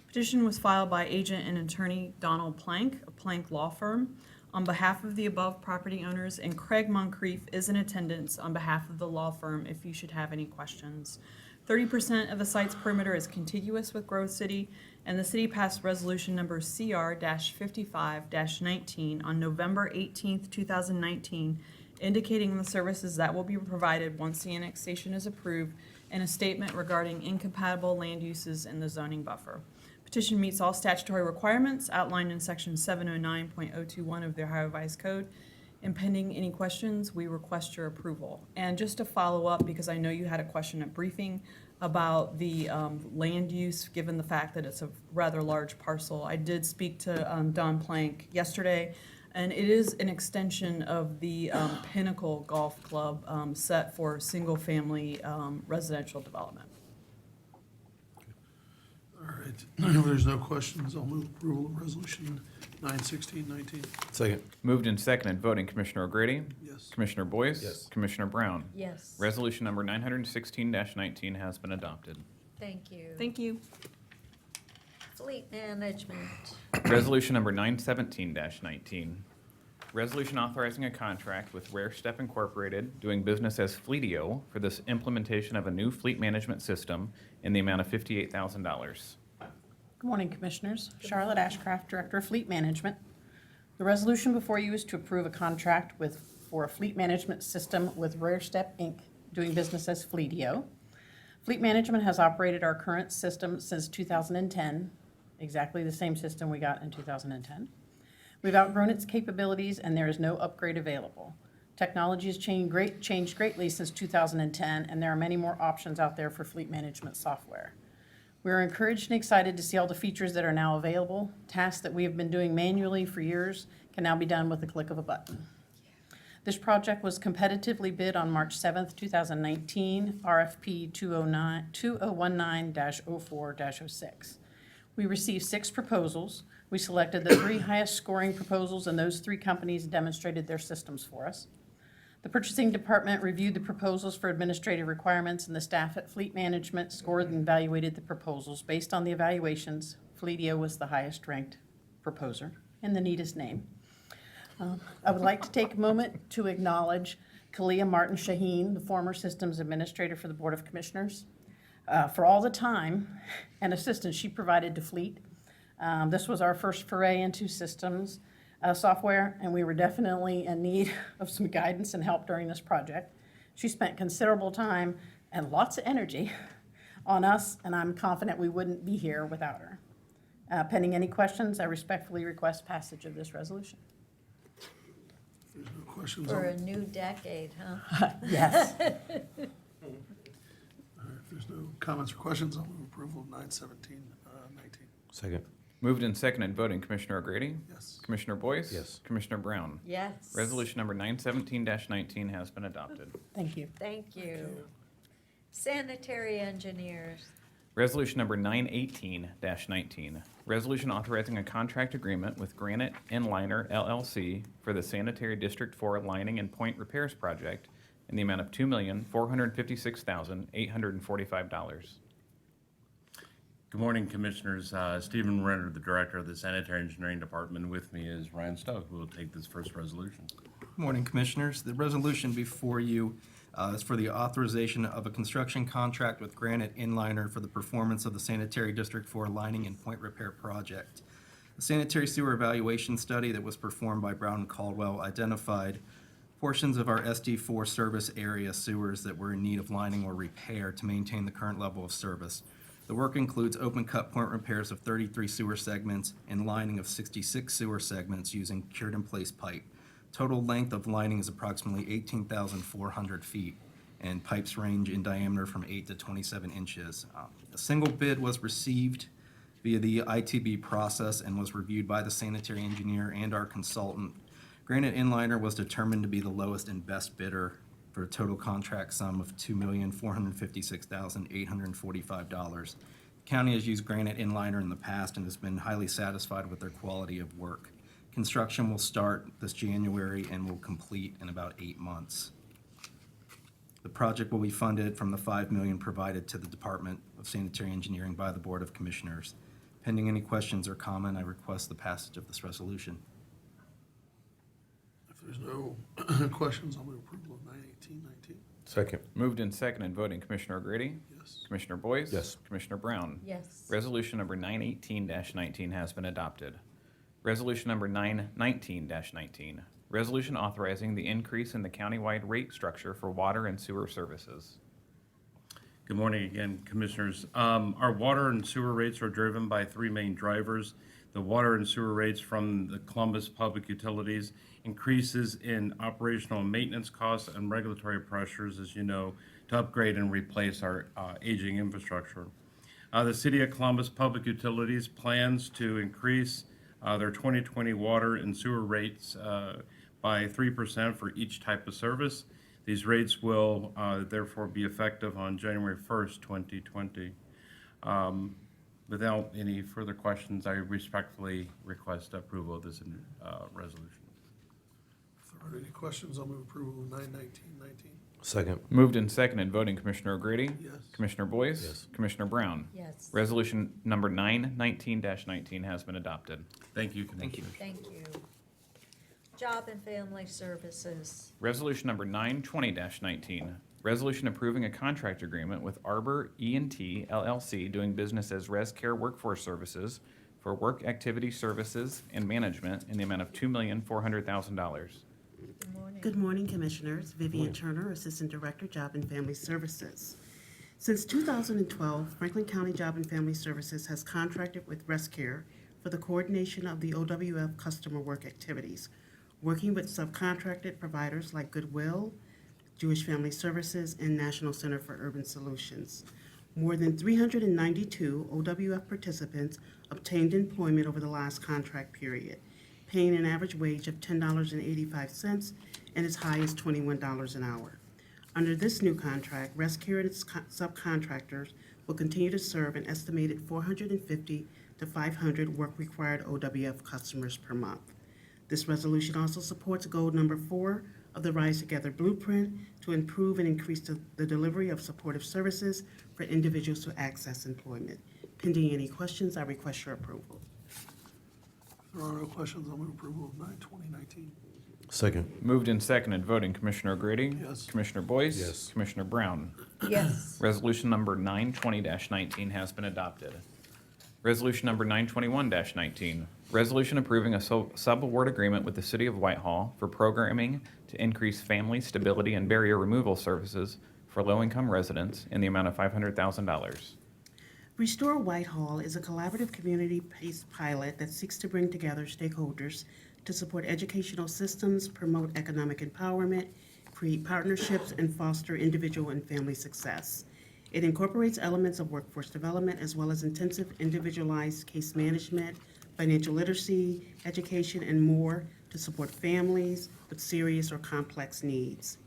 Petition was filed by agent and attorney Donald Plank, of Plank Law Firm, on behalf of the above property owners, and Craig Moncrief is in attendance on behalf of the law firm if you should have any questions. 30% of the site's perimeter is contiguous with Grove City, and the city passed resolution number CR-55-19 on November 18th, 2019, indicating the services that will be provided once the annexation is approved, and a statement regarding incompatible land uses in the zoning buffer. Petition meets all statutory requirements outlined in section 709.021 of the Ohio Revised Code. And pending any questions, we request your approval. And just to follow up, because I know you had a question at briefing about the land use, given the fact that it's a rather large parcel, I did speak to Don Plank yesterday, and it is an extension of the Pinnacle Golf Club set for single-family residential development. All right, if there's no questions, I'll move approval of resolution 91619. Second. Moved and seconded, voting Commissioner O'Grady? Yes. Commissioner Boyce? Yes. Commissioner Brown? Yes. Resolution number 916-19 has been adopted. Thank you. Thank you. Fleet management. Resolution number 917-19. Resolution authorizing a contract with Rare Step Incorporated, doing business as Fleetio, for this implementation of a new fleet management system in the amount of $58,000. Good morning, Commissioners. Charlotte Ashcraft, Director of Fleet Management. The resolution before you is to approve a contract for a fleet management system with Rare Step Inc., doing business as Fleetio. Fleet Management has operated our current system since 2010, exactly the same system we got in 2010. We've outgrown its capabilities, and there is no upgrade available. Technology has changed greatly since 2010, and there are many more options out there for fleet management software. We are encouraged and excited to see all the features that are now available. Tasks that we have been doing manually for years can now be done with the click of a button. This project was competitively bid on March 7th, 2019, RFP 2019-04-06. We received 6 proposals. We selected the 3 highest scoring proposals, and those 3 companies demonstrated their systems for us. The purchasing department reviewed the proposals for administrative requirements, and the staff at Fleet Management scored and evaluated the proposals. Based on the evaluations, Fleetio was the highest ranked proposer and the neatest name. I would like to take a moment to acknowledge Kalia Martin Shaheen, the former systems administrator for the Board of Commissioners, for all the time and assistance she provided to Fleet. This was our first foray into systems software, and we were definitely in need of some guidance and help during this project. She spent considerable time and lots of energy on us, and I'm confident we wouldn't be here without her. Pending any questions, I respectfully request passage of this resolution. If there's no questions, For I'll- a new decade, huh? Yes. all right, if there's no comments or questions, I'll move approval of 91719. Second. Moved and seconded, voting Commissioner O'Grady? Yes. Commissioner Boyce? Yes. Commissioner Brown? Yes. Resolution number 917-19 has been adopted. Thank you. Thank you. Sanitary engineers. Resolution number 918-19. Resolution authorizing a contract agreement with Granite Inliner LLC for the Sanitary District 4 Lining and Point Repairs Project in the amount of $2,456,845. Good morning, Commissioners. Stephen Renner, the Director of the Sanitary Engineering Department. With me is Ryan Stowe, who will take this first resolution. Good morning, Commissioners. The resolution before you is for the authorization of a construction contract with Granite Inliner for the performance of the Sanitary District 4 Lining and Point Repair Project. The sanitary sewer evaluation study that was performed by Brown and Caldwell identified portions of our SD4 service area sewers that were in need of lining or repair to maintain the current level of service. The work includes open cut point repairs of 33 sewer segments and lining of 66 sewer segments using cured in place pipe. Total length of lining is approximately 18,400 feet, and pipes range in diameter from 8 to 27 inches. A single bid was received via the ITB process and was reviewed by the sanitary engineer and our consultant. Granite Inliner was determined to be the lowest and best bidder for a total contract sum of $2,456,845. The county has used Granite Inliner in the past and has been highly satisfied with their quality of work. Construction will start this January and will complete in about 8 months. The project will be funded from the $5 million provided to the Department of Sanitary Engineering by the Board of Commissioners. Pending any questions or comment, I request the passage of this resolution. If there's no questions, I'll move approval of 91819. Second. Moved and seconded, voting Commissioner O'Grady? Yes. Commissioner Boyce? Yes. Commissioner Brown? Yes. Resolution number 918-19 has been adopted. Resolution number 919-19, resolution authorizing the increase in the countywide rate structure for water and sewer services. Good morning again, Commissioners. Our water and sewer rates are driven by three main drivers. The water and sewer rates from the Columbus Public Utilities, increases in operational and maintenance costs, and regulatory pressures, as you know, to upgrade and replace our aging infrastructure. The City of Columbus Public Utilities plans to increase their 2020 water and sewer rates by 3% for each type of service. These rates will therefore be effective on January 1st, 2020. Without any further questions, I respectfully request approval of this resolution. If there aren't any questions, I'll move approval of 91919. Second. Moved and seconded, voting Commissioner O'Grady? Yes. Commissioner Boyce? Yes. Commissioner Brown? Yes. Resolution number 919-19 has been adopted. Thank you, Thank you. Commissioners. Thank you. Job and Family Services. Resolution number 920-19, resolution approving a contract agreement with Arbor E&T LLC doing business as ResCare Workforce Services for work activity services and management in the amount of $2,400,000. Good morning. Good morning, Commissioners. Vivian Turner, Assistant Director, Job and Family Services. Since 2012, Franklin County Job and Family Services has contracted with ResCare for the coordination of the OWF customer work activities, working with subcontracted providers like Goodwill, Jewish Family Services, and National Center for Urban Solutions. More than 392 OWF participants obtained employment over the last contract period, paying an average wage of $10.85 and as high as $21 an hour. Under this new contract, ResCare and its subcontractors will continue to serve an estimated 450 to 500 work-required OWF customers per month. This resolution also supports goal number 4 of the Rise Together Blueprint to improve and increase the delivery of supportive services for individuals to access employment. Pending any questions, I request your approval. If there are no questions, I'll move approval of 92019. Second. Moved and seconded, voting Commissioner O'Grady? Yes. Commissioner Boyce? Yes. Commissioner Brown? Yes. Resolution number 920-19 has been adopted. Resolution number 921-19, resolution approving a sub-award agreement with the City of Whitehall for programming to increase family stability and barrier removal services for low-income residents in the amount of $500,000. Restore Whitehall is a collaborative community-based pilot that seeks to bring together stakeholders to support educational systems, promote economic empowerment, create partnerships, and foster individual and family success. It incorporates elements of workforce development as well as intensive individualized case management, financial literacy, education, and more to support families with serious or complex needs.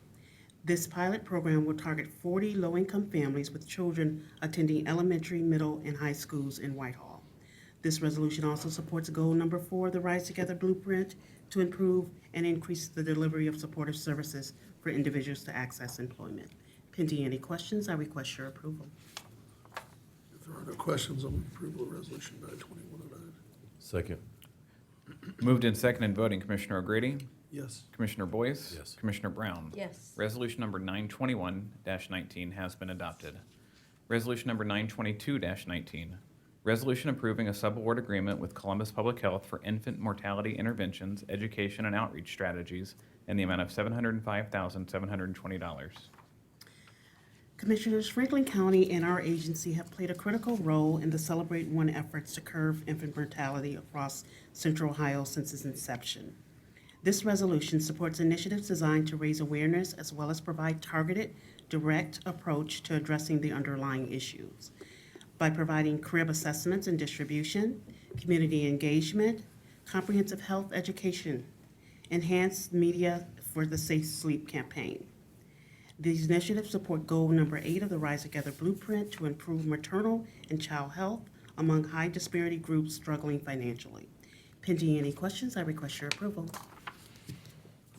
This pilot program will target 40 low-income families with children attending elementary, middle, and high schools in Whitehall. This resolution also supports goal number 4 of the Rise Together Blueprint to improve and increase the delivery of supportive services for individuals to access employment. Pending any questions, I request your approval. If there are no questions, I'll move approval of resolution 92109. Second. Moved and seconded, voting Commissioner O'Grady? Yes. Commissioner Boyce? Yes. Commissioner Brown? Yes. Resolution number 921-19 has been adopted. Resolution number 922-19, resolution approving a subaward agreement with Columbus Public Health for infant mortality interventions, education, and outreach strategies in the amount of $705,720. Commissioners, Franklin County and our agency have played a critical role in the Celebrate One efforts to curb infant mortality across Central Ohio since its inception. This resolution supports initiatives designed to raise awareness as well as provide targeted, direct approach to addressing the underlying issues by providing crib assessments and distribution, community engagement, comprehensive health education, enhanced media for the Safe Sleep campaign. These initiatives support goal number 8 of the Rise Together Blueprint to improve maternal and child health among high disparity groups struggling financially. Pending any questions, I request your approval. If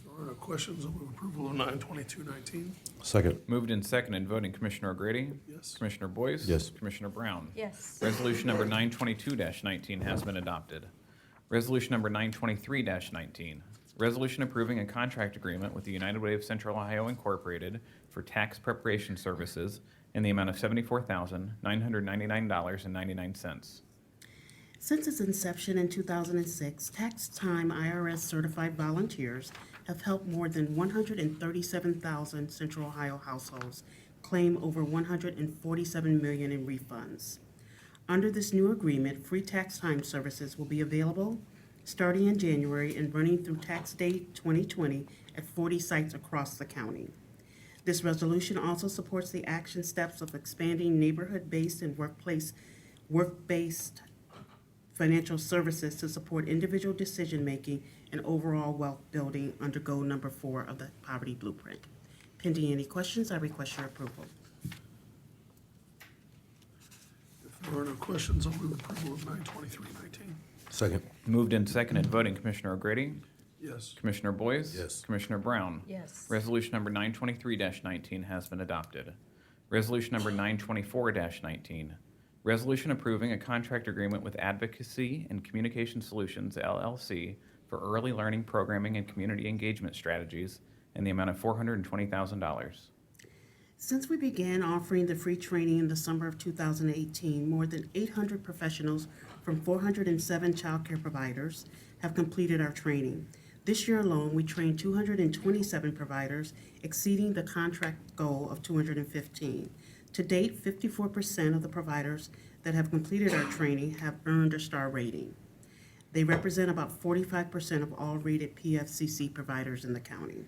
there are no questions, I'll move approval of 92219. Second. Moved and seconded, voting Commissioner O'Grady. Yes. Commissioner Boyce. Yes. Commissioner Brown. Yes. Resolution number 922-19 has been adopted. Resolution number 923-19, resolution approving a contract agreement with the United Way of Central Ohio Incorporated for tax preparation services in the amount of $74,999.99. Since its inception in 2006, Tax Time IRS certified volunteers have helped more than 137,000 Central Ohio households claim over $147 million in refunds. Under this new agreement, free tax time services will be available starting in January and running through tax day 2020 at 40 sites across the county. This resolution also supports the action steps of expanding neighborhood-based and work-based financial services to support individual decision-making and overall wealth building under goal number 4 of the Poverty Blueprint. Pending any questions, I request your approval. If there are no questions, I'll move approval of 92319. Second. Moved and seconded, voting Commissioner O'Grady. Yes. Commissioner Boyce. Yes. Commissioner Brown. Yes. Resolution number 923-19 has been adopted. Resolution number 924-19, resolution approving a contract agreement with Advocacy and Communication Solutions, LLC, for early learning programming and community engagement strategies in the amount of $420,000. Since we began offering the free training in the summer of 2018, more than 800 professionals from 407 childcare providers have completed our training. This year alone, we trained 227 providers, exceeding the contract goal of 215. To date, 54% of the providers that have completed our training have earned a star rating. They represent about 45% of all rated PFCC providers in the county.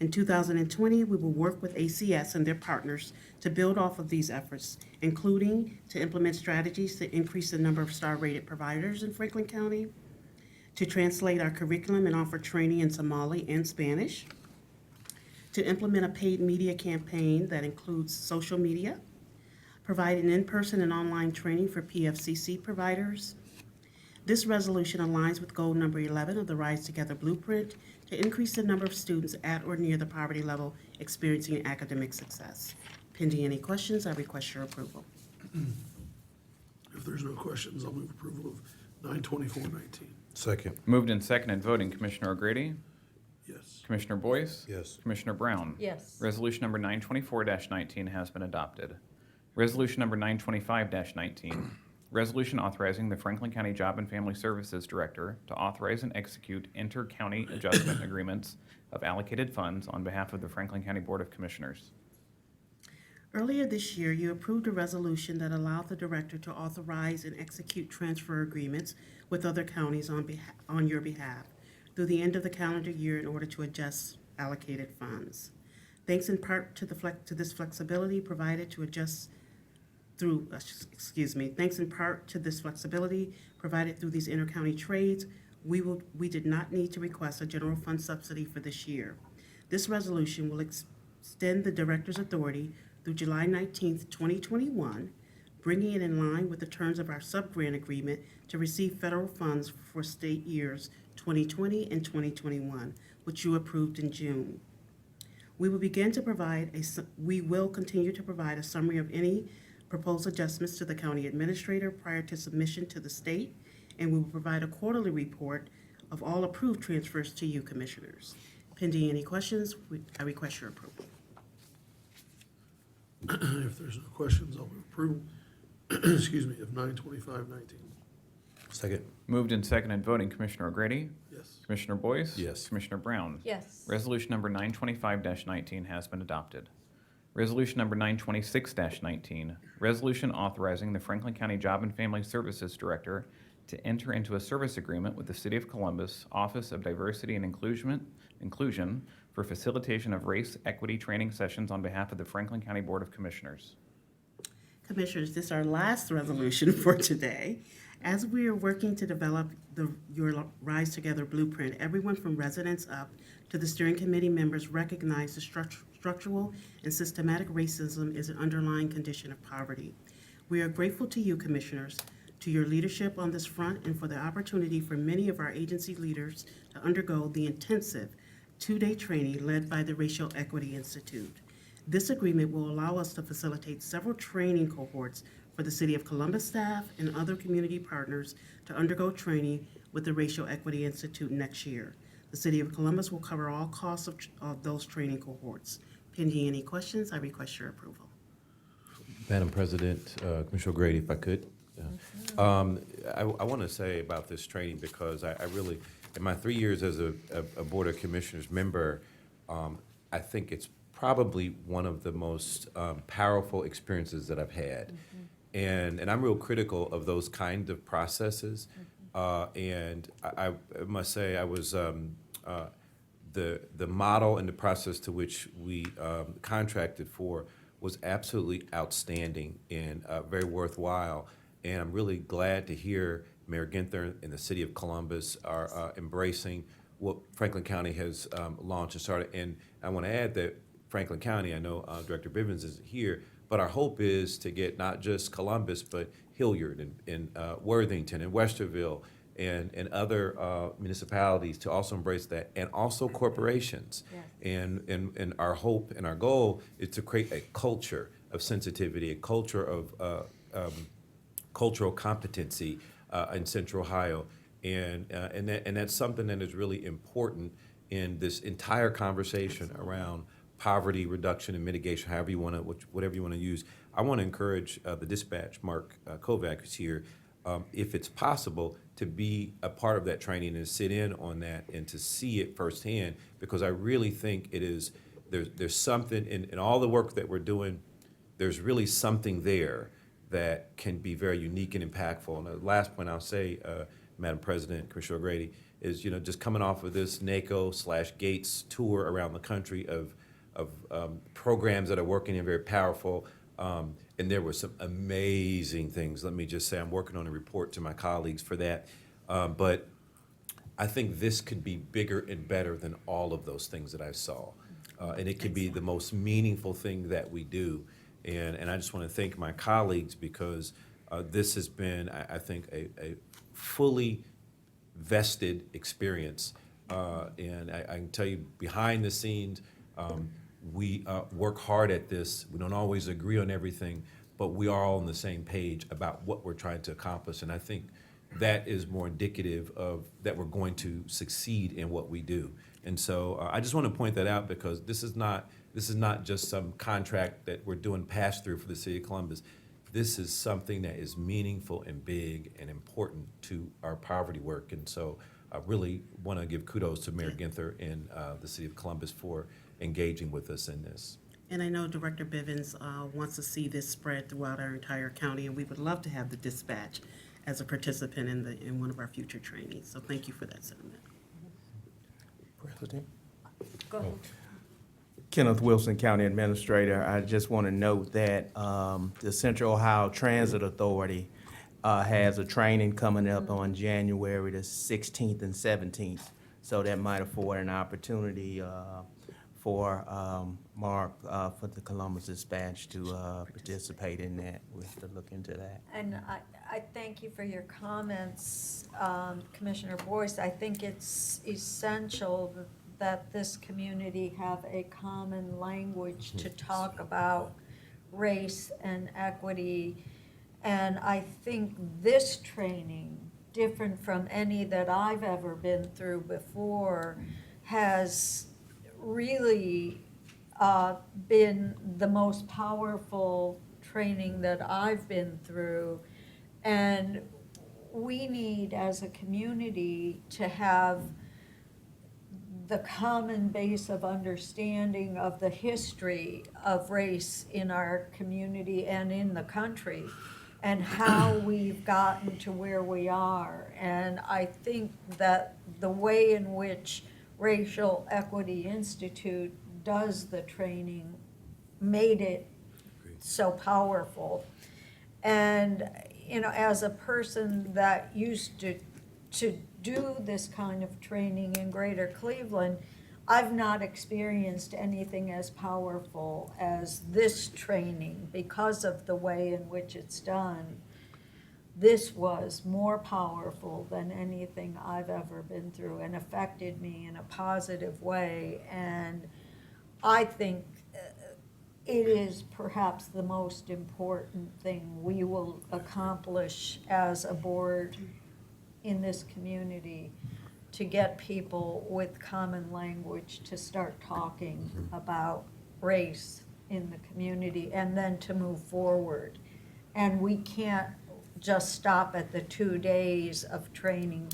In 2020, we will work with ACS and their partners to build off of these efforts, including to implement strategies to increase the number of star-rated providers in Franklin County, to translate our curriculum and offer training in Somali and Spanish, to implement a paid media campaign that includes social media, provide an in-person and online training for PFCC providers. This resolution aligns with goal number 11 of the Rise Together Blueprint to increase the number of students at or near the poverty level experiencing academic success. Pending any questions, I request your approval. If there's no questions, I'll move approval of 92419. Second. Moved and seconded, voting Commissioner O'Grady. Yes. Commissioner Boyce. Yes. Commissioner Brown. Yes. Resolution number 924-19 has been adopted. Resolution number 925-19, resolution authorizing the Franklin County Job and Family Services Director to authorize and execute inter-county adjustment agreements of allocated funds on behalf of the Franklin County Board of Commissioners. Earlier this year, you approved a resolution that allowed the director to authorize and execute transfer agreements with other counties on your behalf through the end of the calendar year in order to adjust allocated funds. Thanks in part to this flexibility provided to adjust through, thanks in part to this flexibility provided through these intercounty trades, we did not need to request a general fund subsidy for this year. This resolution will extend the director's authority through July 19th, 2021, bringing it in line with the terms of our sub-grant agreement to receive federal funds for state years 2020 and 2021, which you approved in June. We will continue to provide a summary of any proposed adjustments to the county administrator prior to submission to the state, and we will provide a quarterly report of all approved transfers to you, commissioners. Pending any questions, I request your approval. If there's no questions, I'll move approval, excuse me, of 92519. Second. Moved and seconded, voting Commissioner O'Grady. Yes. Commissioner Boyce. Yes. Commissioner Brown. Yes. Resolution number 925-19 has been adopted. Resolution number 926-19, resolution authorizing the Franklin County Job and Family Services Director to enter into a service agreement with the City of Columbus Office of Diversity and Inclusion for facilitation of race equity training sessions on behalf of the Franklin County Board of Commissioners. Commissioners, this is our last resolution for today. As we are working to develop your Rise Together Blueprint, everyone from residents up to the steering committee members recognize the structural and systematic racism is an underlying condition of poverty. We are grateful to you, commissioners, to your leadership on this front, and for the opportunity for many of our agency leaders to undergo the intensive two-day training led by the Racial Equity Institute. This agreement will allow us to facilitate several training cohorts for the City of Columbus staff and other community partners to undergo training with the Racial Equity Institute next year. The City of Columbus will cover all costs of those training cohorts. Pending any questions, I request your approval. Madam President, Commissioner Grady, if I could. I want to say about this training because I really, in my 3 years as a Board of Commissioners member, I think it's probably one of the most powerful experiences that I've had. And I'm real critical of those kind of processes. And I must say I was the model and the process to which we contracted for was absolutely outstanding and very worthwhile. And I'm really glad to hear Mayor Ginther and the City of Columbus are embracing what Franklin County has launched and started. And I want to add that Franklin County, I know Director Bivens is here, but our hope is to get not just Columbus, but Hilliard and Worthington and Westerville and other municipalities to also embrace that, and also corporations. Yes. And our hope and our goal is to create a culture of sensitivity, a culture of cultural competency in Central Ohio. And that's something that is really important in this entire conversation around poverty reduction and mitigation, however you want to, whatever you want to use. I want to encourage the dispatch, Mark Kovac, who's here, if it's possible, to be a part of that training and sit in on that and to see it firsthand, because I really think it is, there's something in all the work that we're doing, there's really something there that can be very unique and impactful. And the last point I'll say, Madam President, Commissioner O'Grady, is just coming off of this NACO/Gates tour around the country of programs that are working and very powerful. And there were some amazing things. Let me just say, I'm working on a report to my colleagues for that. But I think this could be bigger and better than all of those things that I saw. And it could be the most meaningful thing that we do. And I just want to thank my colleagues because this has been, I think, a fully vested experience. And I can tell you, behind the scenes, we work hard at this. We don't always agree on everything, but we are all on the same page about what we're trying to accomplish. And I think that is more indicative of that we're going to succeed in what we do. And so I just want to point that out because this is not just some contract that we're doing pass-through for the City of Columbus. This is something that is meaningful and big and important to our poverty work. And so I really want to give kudos to Mayor Ginther and the City of Columbus for engaging with us in this. And I know Director Bivens wants to see this spread throughout our entire county, and we would love to have the dispatch as a participant in one of our future trainings. So thank you for that sentiment. President? Go ahead. Kenneth Wilson, County Administrator. I just want to note that the Central Ohio Transit Authority has a training coming up on January the 16th and 17th. So that might afford an opportunity for Mark for the Columbus Dispatch to participate in that. We have to look into that. And I thank you for your comments, Commissioner Boyce. I think it's essential that this community have a common language to talk about race and equity. And I think this training, different from any that I've ever been through before, has really been the most powerful training that I've been through. And we need, as a community, to have the common base of understanding of the history of race in our community and in the country, and how we've gotten to where we are. And I think that the way in which Racial Equity Institute does the training made it so powerful. And, as a person that used to do this kind of training in Greater Cleveland, I've not experienced anything as powerful as this training because of the way in which it's done. this was more powerful than anything I've ever been through and affected me in a positive way. And I think it is perhaps the most important thing we will accomplish as a board in this community, to get people with common language to start talking about race in the community and then to move forward. And we can't just stop at the 2 days of training.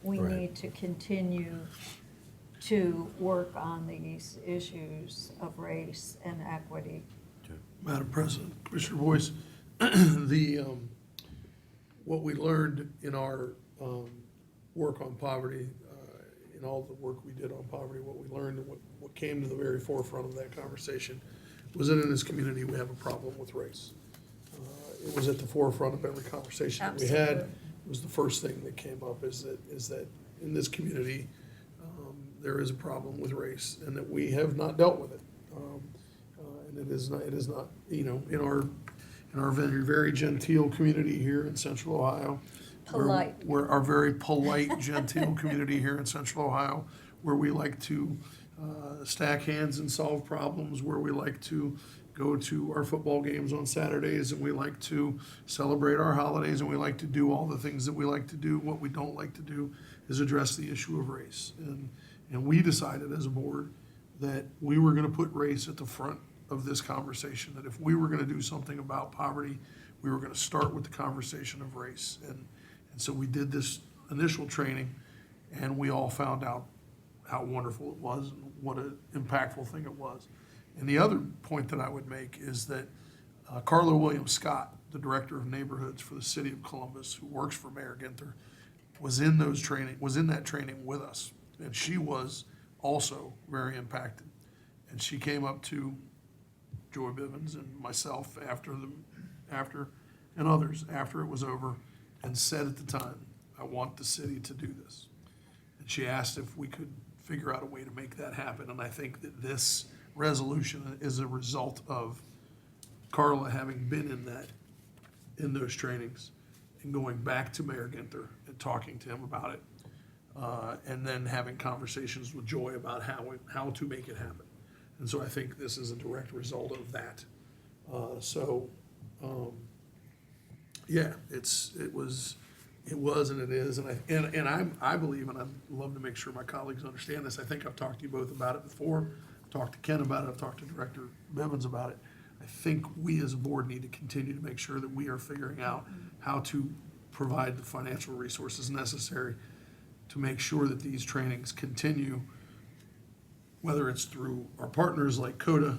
We Right. need to continue to work on these issues of race and equity. Madam President, Commissioner Boyce, what we learned in our work on poverty, in all the work we did on poverty, what we learned and what came to the very forefront of that conversation was that in this community, we have a problem with race. It was at the forefront of every conversation that we had. Absolutely. It was the first thing that came up, is that in this community, there is a problem with race, and that we have not dealt with it. And it is not, you know, in our very, very genteel community here in Central Ohio. Polite. We're our very polite, genteel community here in Central Ohio, where we like to stack hands and solve problems, where we like to go to our football games on Saturdays, and we like to celebrate our holidays, and we like to do all the things that we like to do. What we don't like to do is address the issue of race. And we decided as a board that we were gonna put race at the front of this conversation, that if we were gonna do something about poverty, we were gonna start with the conversation of race. And so we did this initial training, and we all found out how wonderful it was and what an impactful thing it was. And the other point that I would make is that Carla Williams Scott, the Director of Neighborhoods for the City of Columbus, who works for Mayor Ginther, was in that training with us. And she was also very impacted. And she came up to Joy Bivens and myself and others after it was over, and said at the time, I want the city to do this. And she asked if we could figure out a way to make that happen. And I think that this resolution is a result of Carla having been in those trainings and going back to Mayor Ginther and talking to him about it. And then having conversations with Joy about how to make it happen. And so I think this is a direct result of that. Yeah, it was and it is, and I believe, and I'd love to make sure my colleagues understand this. I think I've talked to you both about it before. I've talked to Ken about it. I've talked to Director Bivens about it. I think we as a board need to continue to make sure that we are figuring out how to provide the financial resources necessary to make sure that these trainings continue, whether it's through our partners like CODA,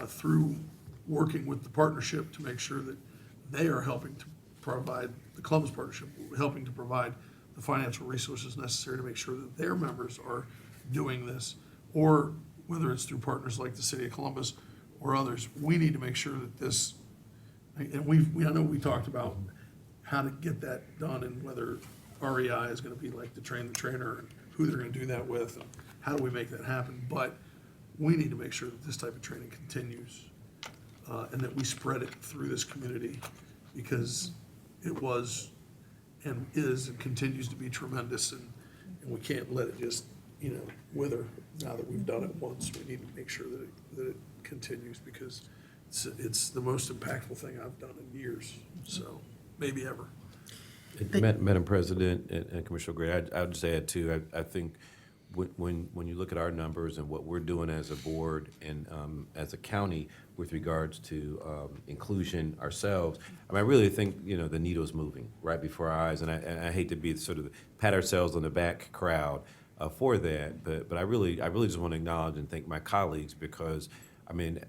through working with the partnership to make sure that they are helping to provide, the Columbus Partnership, helping to provide the financial resources necessary to make sure that their members are doing this, or whether it's through partners like the City of Columbus or others. We need to make sure that this, and I know we talked about how to get that done, and whether REI is gonna be like the train the trainer, and who they're gonna do that with, and how do we make that happen. But we need to make sure that this type of training continues, and that we spread it through this community, because it was and is and continues to be tremendous, and we can't let it just, wither. Now that we've done it once, we need to make sure that it continues, because it's the most impactful thing I've done in years, so maybe ever. Madam President and Commissioner Gray, I would just add too, I think when you look at our numbers and what we're doing as a board and as a county with regards to inclusion ourselves, I really think, the needle's moving right before our eyes, and I hate to be sort of pat ourselves on the back crowd for that, but I really just want to acknowledge and thank my colleagues, because, in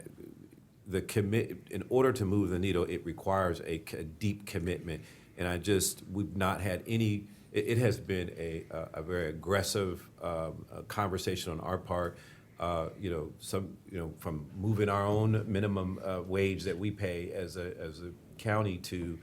order to move the needle, it requires a deep commitment, and we've not had any. It has been a very aggressive conversation on our part. From moving our own minimum wage that we pay as a county to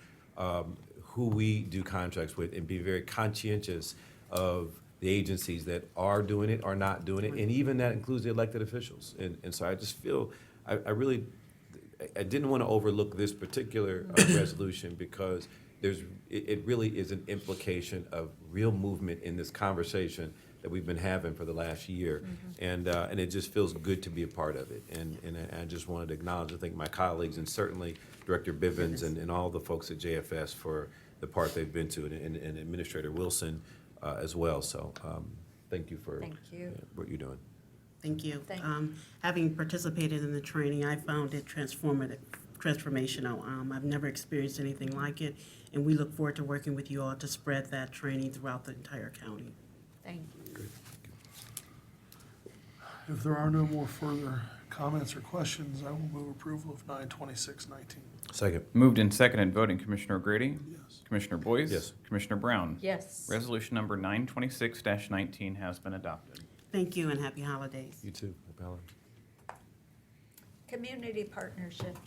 who we do contracts with, and be very conscientious of the agencies that are doing it, are not doing it, and even that includes the elected officials. And so I just feel I didn't want to overlook this particular resolution, because it really is an implication of real movement in this conversation that we've been having for the last year. And it just feels good to be a part of it. And I just wanted to acknowledge, I think, my colleagues and certainly Director Bivens and all the folks at JFS for the part they've been to, and Administrator Wilson as well. So thank you for Thank you. what you're doing. Thank you. Thank you. Having participated in the training, I found it transformational. I've never experienced anything like it, and we look forward to working with you all to spread that training throughout the entire county. Thank you. If there are no more further comments or questions, I will move approval of 92619. Second. Moved and seconded, voting Commissioner O'Grady? Yes. Commissioner Boyce? Yes. Commissioner Brown? Yes. Resolution number 926-19 has been adopted. Thank you and happy holidays. You too, Bella. Community partnerships.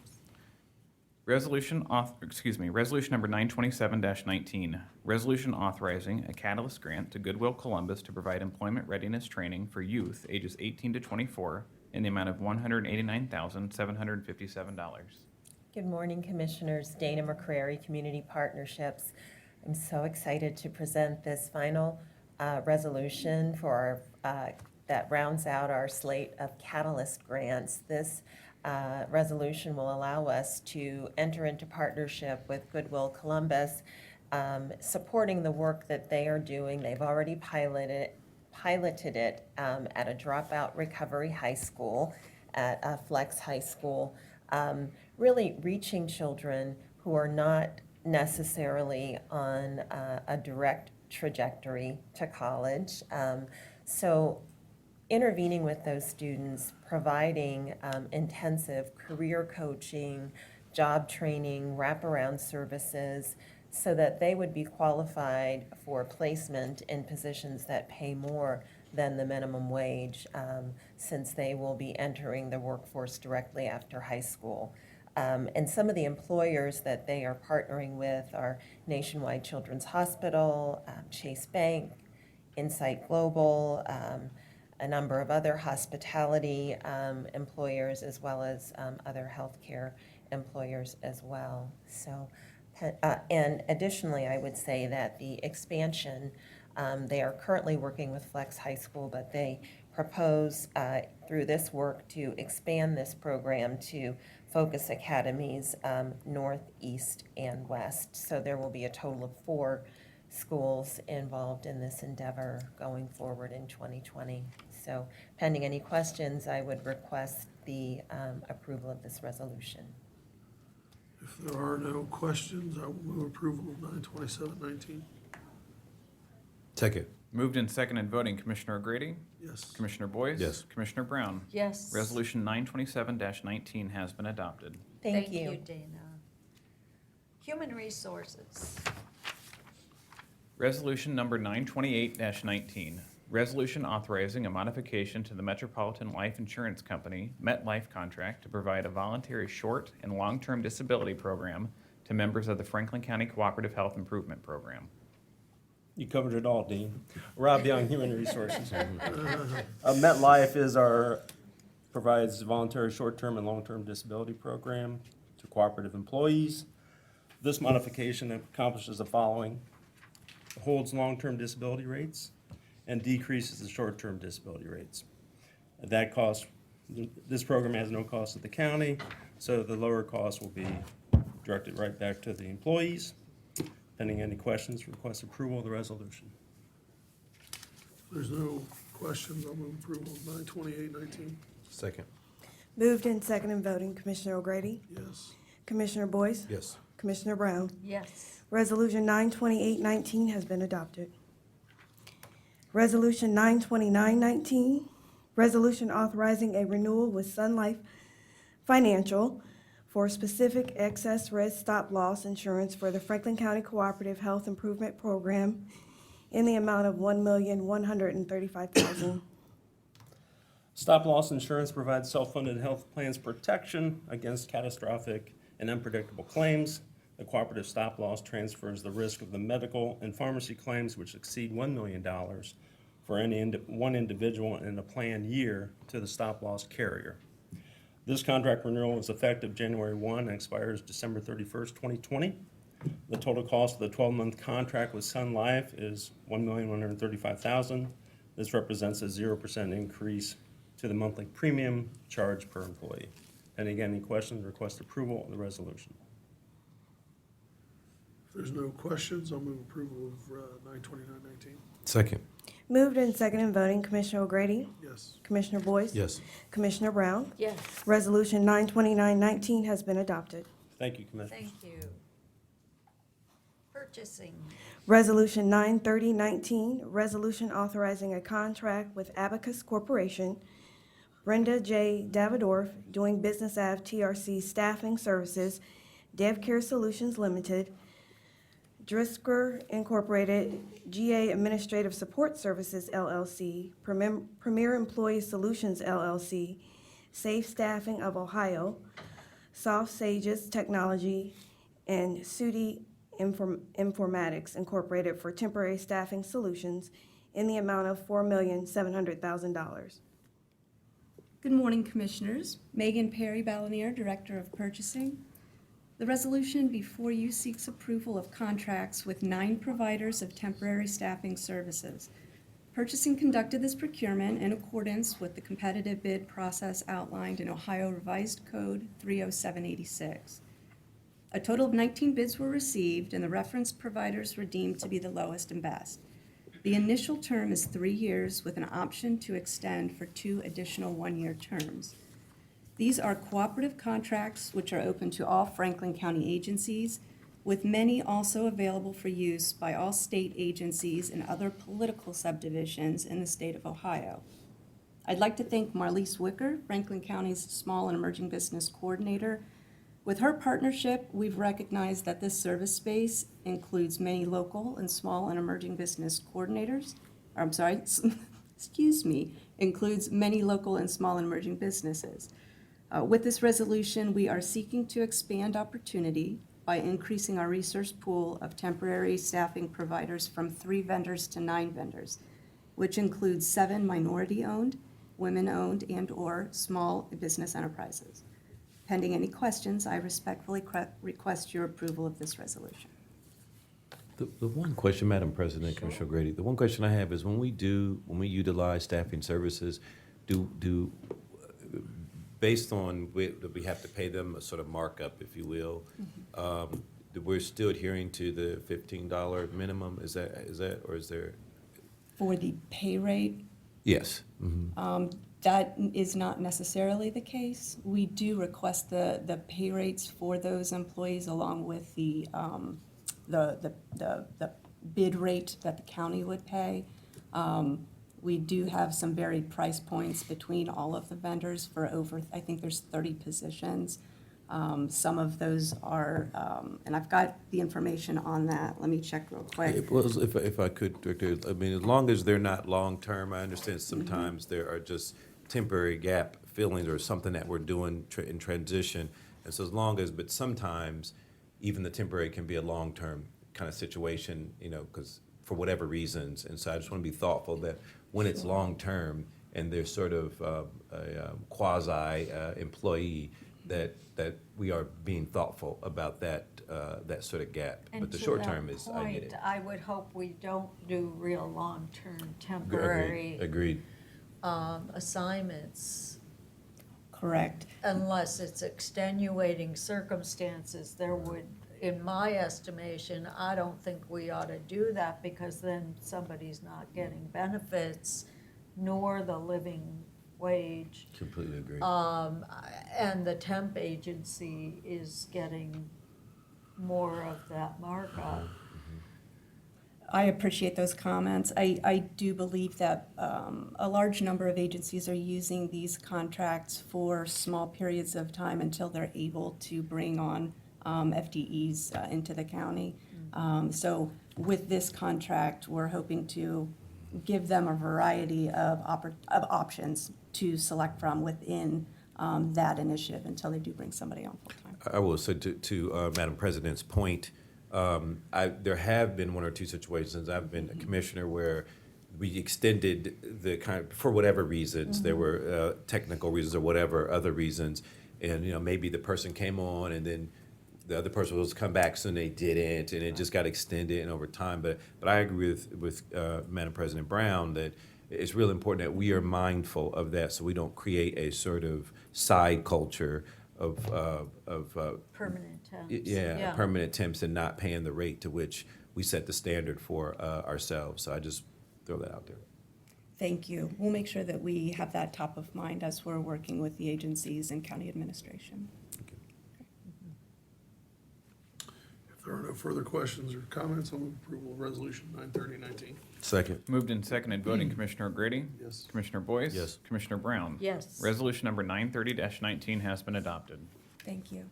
Resolution number 927-19, resolution authorizing a Catalyst grant to Goodwill Columbus to provide employment readiness training for youth ages 18 to 24 in the amount of $189,757. Good morning, Commissioners. Dana McCrary, Community Partnerships. I'm so excited to present this final resolution for our, that rounds out our slate of Catalyst grants. This resolution will allow us to enter into partnership with Goodwill Columbus, supporting the work that they are doing. They've already piloted it at a dropout recovery high school, at Flex High School, really reaching children who are not necessarily on a direct trajectory to college. So intervening with those students, providing intensive career coaching, job training, wraparound services, so that they would be qualified for placement in positions that pay more than the minimum wage, since they will be entering the workforce directly after high school. And some of the employers that they are partnering with are Nationwide Children's Hospital, Chase Bank, Insight Global, a number of other hospitality employers, as well as other healthcare employers as well. So, and additionally, I would say that the expansion, they are currently working with Flex High School, but they propose through this work to expand this program to Focus Academies North, East, and West. So there will be a total of 4 schools involved in this endeavor going forward in 2020. So pending any questions, I would request the approval of this resolution. If there are no questions, I will move approval of 92719. Second. Moved and seconded, voting Commissioner O'Grady? Yes. Commissioner Boyce? Yes. Commissioner Brown? Yes. Resolution 927-19 has been adopted. Thank you. Dana. Human Resources. Resolution number 928-19, resolution authorizing a modification to the Metropolitan Life Insurance Company, MetLife contract to provide a voluntary short and long-term disability program to members of the Franklin County Cooperative Health Improvement Program. You covered it all, Dean. Rob Young, Human Resources. MetLife provides voluntary short-term and long-term disability program to cooperative employees. This modification accomplishes the following: holds long-term disability rates and decreases the short-term disability rates. That cost, this program has no cost to the county, so the lower cost will be directed right back to the employees. Pending any questions, request approval of the resolution. If there's no questions, I'll move approval of 92819. Second. Moved and seconded voting, Commissioner O'Grady, Yes. Commissioner Boyce, Yes. Commissioner Brown. Yes. Resolution 92819 has been adopted. Resolution 92919, resolution authorizing a renewal with Sun Life Financial for specific excess risk stop loss insurance for the Franklin County Cooperative Health Improvement Program in the amount of $1,135,000. Stop loss insurance provides self-funded health plans protection against catastrophic and unpredictable claims. The cooperative stop loss transfers the risk of the medical and pharmacy claims which exceed $1 million for any one individual in a planned year to the stop loss carrier. This contract renewal is effective January 1 and expires December 31st, 2020. The total cost of the 12-month contract with Sun Life is $1,135,000. This represents a 0% increase to the monthly premium charged per employee. And again, any questions, request approval of the resolution. If there's no questions, I'll move approval of 9/29/19. Second. Moved and seconded voting, Commissioner O'Grady? Yes. Commissioner Boyce? Yes. Commissioner Brown? Yes. Resolution 92919 has been adopted. Thank you, Commissioners. Thank you. Purchasing. Resolution 93019, resolution authorizing a contract with Abacus Corporation, Brenda J. Davidoff, doing business as TRC Staffing Services, DevCare Solutions Limited, Drisker Incorporated, GA Administrative Support Services LLC, Premier Employee Solutions LLC, Safe Staffing of Ohio, Soft Sages Technology, and Sudi Informatics Incorporated for temporary staffing solutions in the amount of $4,700,000. Good morning, Commissioners. Megan Perry Ballinier, Director of Purchasing. The resolution before you seeks approval of contracts with 9 providers of temporary staffing services. Purchasing conducted this procurement in accordance with the competitive bid process outlined in Ohio Revised Code 30786. A total of 19 bids were received, and the reference providers were deemed to be the lowest and best. The initial term is 3 years with an option to extend for 2 additional 1-year terms. These are cooperative contracts which are open to all Franklin County agencies, with many also available for use by all state agencies and other political subdivisions in the state of Ohio. I'd like to thank Marlise Wicker, Franklin County's Small and Emerging Business Coordinator. With her partnership, we've recognized that this service space includes many local and small and emerging business coordinators. Includes many local and small and emerging businesses. With this resolution, we are seeking to expand opportunity by increasing our resource pool of temporary staffing providers from 3 vendors to 9 vendors, which includes 7 minority-owned, women-owned, and/or small business enterprises. Pending any questions, I respectfully request your approval of this resolution. The one question, Madam President, Commissioner Grady, the one question I have is when we utilize staffing services, based on we have to pay them a sort of markup, if you will, we're still adhering to the $15 minimum, is that, or is there? For the pay rate, Yes. Mm-hmm. that is not necessarily the case. We do request the pay rates for those employees along with the bid rate that the county would pay. We do have some varied price points between all of the vendors for over, I think there's 30 positions. Some of those are, and I've got the information on that. Let me check real quick. Well, if I could, Director, I mean, as long as they're not long-term, I understand sometimes there are just temporary gap fillings or something that we're doing in transition. And so as long as, but sometimes even the temporary can be a long-term kind of situation, because for whatever reasons. And so I just want to be thoughtful that when it's long-term and there's sort of a quasi-employee, that we are being thoughtful about that sort of gap. But the short term is, I get it. I would hope we don't do real long-term temporary. Agreed. Assignments. Correct. Unless it's extenuating circumstances, there would, in my estimation, I don't think we ought to do that because then somebody's not getting benefits nor the living wage. Completely agree. And the temp agency is getting more of that markup. I appreciate those comments. I do believe that a large number of agencies are using these contracts for small periods of time until they're able to bring on FTEs into the county. So with this contract, we're hoping to give them a variety of options to select from within that initiative until they do bring somebody on full-time. I will say to Madam President's point, there have been 1 or 2 situations, I've been a commissioner, where we extended the for whatever reasons, there were technical reasons or whatever other reasons, and maybe the person came on and then the other person was come back soon, they didn't, and it just got extended and over time. But I agree with Madam President Brown that it's really important that we are mindful of that, so we don't create a sort of side culture of Permanent temps. yeah, permanent temps and not paying the rate to which we set the standard for ourselves. So I just throw that out there. Thank you. We'll make sure that we have that top of mind as we're working with the agencies and county administration. If there are no further questions or comments, I'll move approval of Resolution 93019. Second. Moved and seconded, voting Commissioner O'Grady? Yes. Commissioner Boyce? Yes. Commissioner Brown? Yes. Resolution number 930-19 has been adopted. Thank you.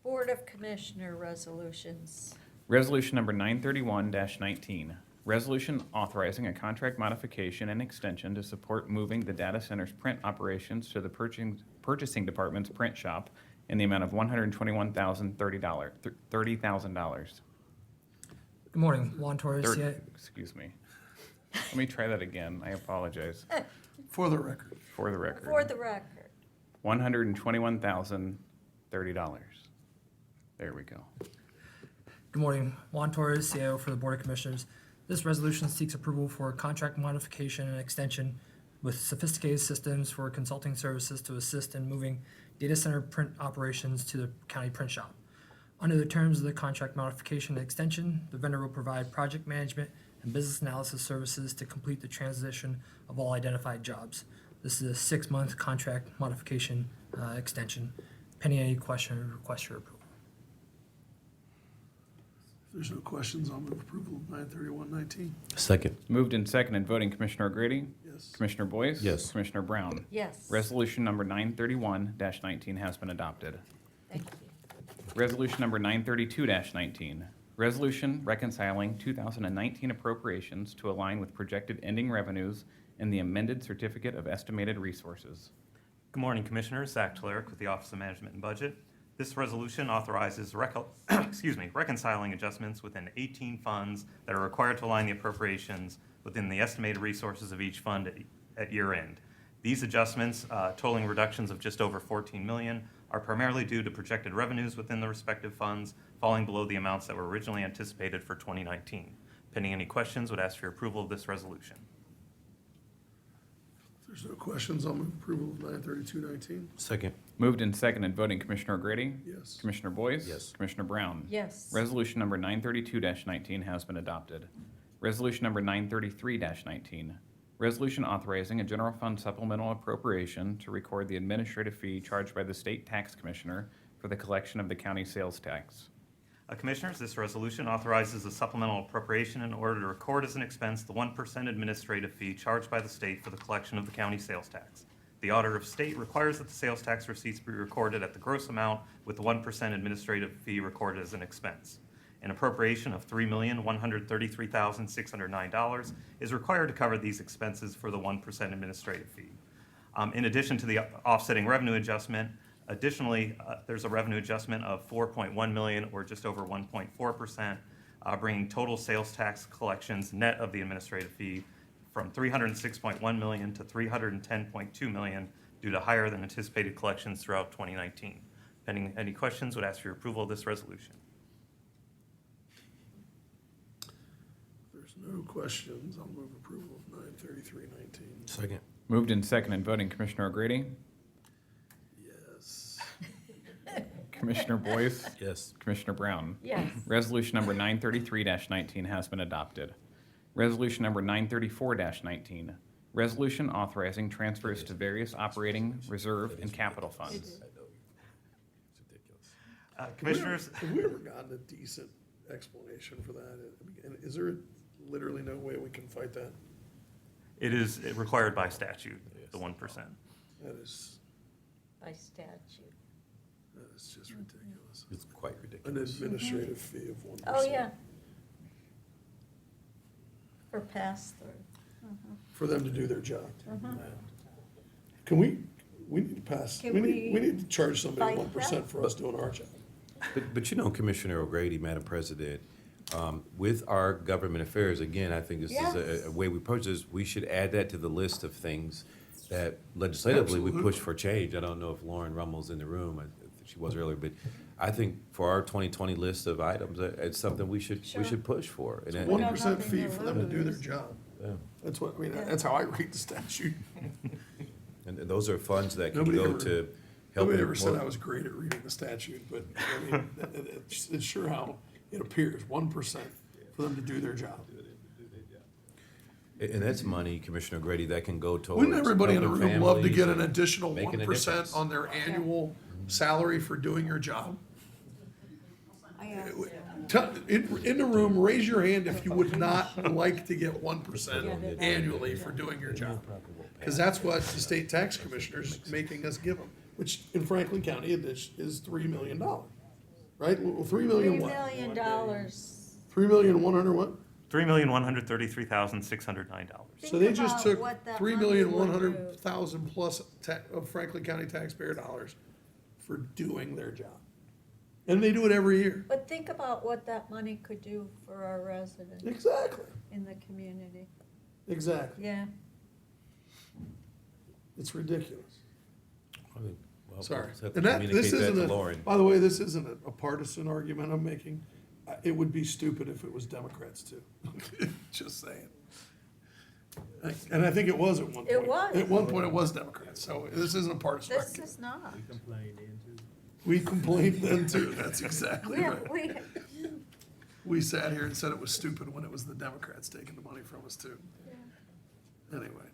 Board of Commissioner resolutions. Resolution number 931-19, resolution authorizing a contract modification and extension to support moving the data center's print operations to the purchasing department's print shop in the amount of $121,030. Good morning, Juan Torres. Excuse me. Let me try that again. I apologize. For the record. For the record. For the record. $121,030. There we go. Good morning, Juan Torres, CIO for the Board of Commissioners. This resolution seeks approval for a contract modification and extension with Sophisticated Systems for consulting services to assist in moving data center print operations to the county print shop. Under the terms of the contract modification and extension, the vendor will provide project management and business analysis services to complete the transition of all identified jobs. This is a 6-month contract modification extension. Pending any question or request your approval. If there's no questions, I'll move approval of 93119. Second. Moved and seconded, voting Commissioner O'Grady? Yes. Commissioner Boyce? Yes. Commissioner Brown? Yes. Resolution number 931-19 has been adopted. Thank you. Resolution number 932-19, resolution reconciling 2019 appropriations to align with projected ending revenues in the amended Certificate of Estimated Resources. Good morning, Commissioners. Zach Tularic with the Office of Management and Budget. This resolution authorizes reconciling adjustments within 18 funds that are required to align the appropriations within the estimated resources of each fund at year end. These adjustments, totaling reductions of just over $14 million, are primarily due to projected revenues within the respective funds falling below the amounts that were originally anticipated for 2019. Pending any questions, would ask for your approval of this resolution. If there's no questions, I'll move approval of 93219. Second. Moved and seconded, voting Commissioner O'Grady? Yes. Commissioner Boyce? Yes. Commissioner Brown? Yes. Resolution number 932-19 has been adopted. Resolution number 933-19, resolution authorizing a general fund supplemental appropriation to record the administrative fee charged by the State Tax Commissioner for the collection of the county sales tax. Commissioners, this resolution authorizes a supplemental appropriation in order to record as an expense the 1% administrative fee charged by the state for the collection of the county sales tax. The Auditor of State requires that the sales tax receipts be recorded at the gross amount with the 1% administrative fee recorded as an expense. An appropriation of $3,133,609 is required to cover these expenses for the 1% administrative fee. In addition to the offsetting revenue adjustment, additionally, there's a revenue adjustment of $4.1 million, or just over 1.4%, bringing total sales tax collections net of the administrative fee from $306.1 million to $310.2 million due to higher than anticipated collections throughout 2019. Pending any questions, would ask for your approval of this resolution. There's no questions, I'll move approval of 93319. Second. Moved and seconded, voting Commissioner O'Grady? Yes. Commissioner Boyce? Yes. Commissioner Brown? Yes. Resolution number 933-19 has been adopted. Resolution number 934-19, resolution authorizing transfers to various operating, reserve, and capital funds. Commissioners, Have we ever gotten a decent explanation for that? And is there literally no way we can fight that? it is required by statute, the 1%. That is, By statute. that is just ridiculous. It's quite An ridiculous. administrative fee of 1%. Oh, yeah. For pass-through. For them to do their job. Can we need to pass, Can we need we to charge somebody fight 1% that? for us doing our job. But you know, Commissioner O'Grady, Madam President, with our government affairs, again, I think this is Yes. a way we approach this. We should add that to the list of things that legislatively we Absolutely. push for change. I don't know if Lauren Rummel's in the room. she was earlier, but I think for our 2020 list of items, it's something we should push for. And it- 1% fee for them to do their lose. job. Yeah. That's what, I mean, that's how I read the statute. And those are funds that can Nobody go ever- to help. Nobody with ever said more- I was great at reading the statute, but I mean, it's sure how it appears, 1% for them to do their job. And that's money, Commissioner Grady, that can go towards. Wouldn't everybody in the helping room love to families get an and additional making a 1% difference. on their annual salary for doing your job? In the room, raise your hand if you would not like to get 1% annually for doing your job. Because that's what the state tax commissioner's making us give them, which in Franklin County is $3 million, right? Well, $3 million $3 what? million. $3,100,000 what? $3,133,609. So they just about took what that $3,100,000 plus of Franklin County taxpayer dollars for doing their job. And they do it every year. But think about what that money could do for our residents. Exactly. In the community. Exactly. Yeah. It's ridiculous. Well, Sorry. we'll have to And this communicate that isn't to a, Lauren. by the way, this isn't a partisan argument I'm making. It would be stupid if it was Democrats too. Just saying. And I think it was at one point. It was. At one point it was Democrats, so this isn't a partisan This argument. is not. We complained then too, that's exactly We, right. we, We sat here and said it was stupid when it was the Democrats taking the money from us too. Anyway,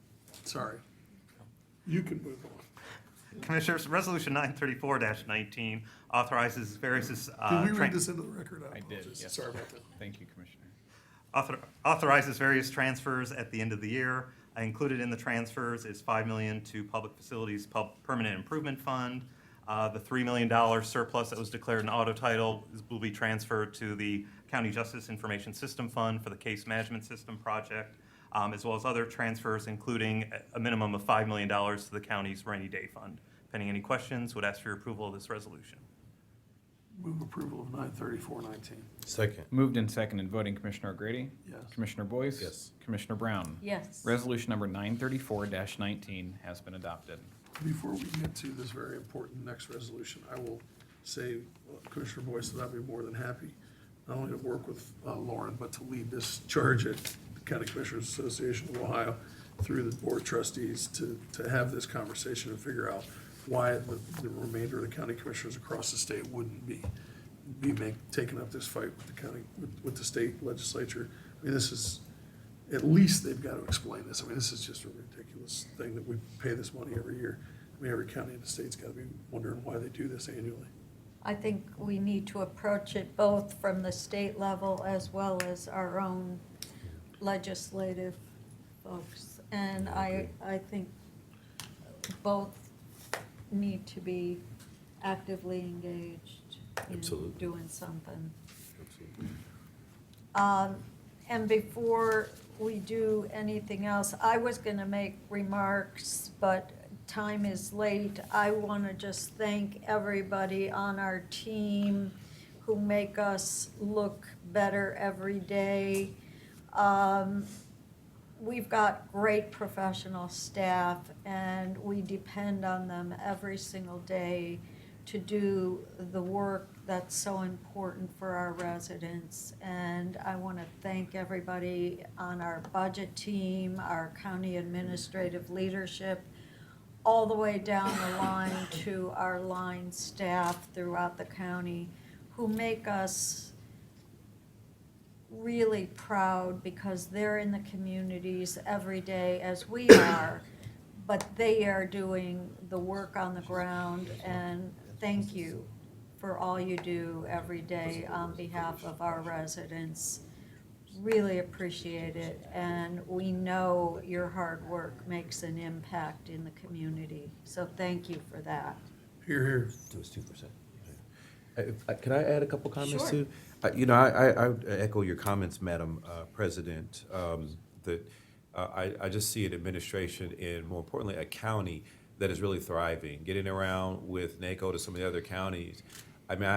sorry. You can move on. Commissioners, Resolution 934-19 authorizes various. Did we read this into the record? I did, apologize. yes. Sorry about that. Thank you, Commissioner. Authorizes various transfers at the end of the year. Included in the transfers is $5 million to Public Facilities Permanent Improvement Fund. The $3 million surplus that was declared in auto title will be transferred to the County Justice Information System Fund for the Case Management System project, as well as other transfers, including a minimum of $5 million to the county's rainy day fund. Pending any questions, would ask for your approval of this resolution. Move approval of 934-19. Second. Moved and seconded, voting Commissioner O'Grady? Yes. Commissioner Boyce? Yes. Commissioner Brown? yes. Resolution number 934-19 has been adopted. Before we get to this very important next resolution, I will say, Commissioner Boyce, that I'd be more than happy, not only to work with Lauren, but to lead this charge at the County Commissioners Association of Ohio through the Board of Trustees to have this conversation and figure out why the remainder of the county commissioners across the state wouldn't be taking up this fight with the county, with the state legislature. I mean, this is, at least they've got to explain this. I mean, this is just a ridiculous thing that we pay this money every year. I mean, every county in the state's got to be wondering why they do this annually. I think we need to approach it both from the state level as well as our own legislative folks. And I think both need to be actively engaged in Absolutely. doing something. Absolutely. And before we do anything else, I was gonna make remarks, but time is late. I wanna just thank everybody on our team who make us look better every day. We've got great professional staff, and we depend on them every single day to do the work that's so important for our residents. And I want to thank everybody on our budget team, our county administrative leadership, all the way down the line to our line staff throughout the county who make us really proud because they're in the communities every day as we are, but they are doing the work on the ground, and thank you for all you do every day on behalf of our residents. Really appreciate it, and we know your hard work makes an impact in the community, so thank you for that. Here, here. It was 2%. Can I add a couple comments Sure. too? You know, I echo your comments, Madam President, that I just see an administration and more importantly, a county that is really thriving, getting around with NACO to some of the other counties. I mean,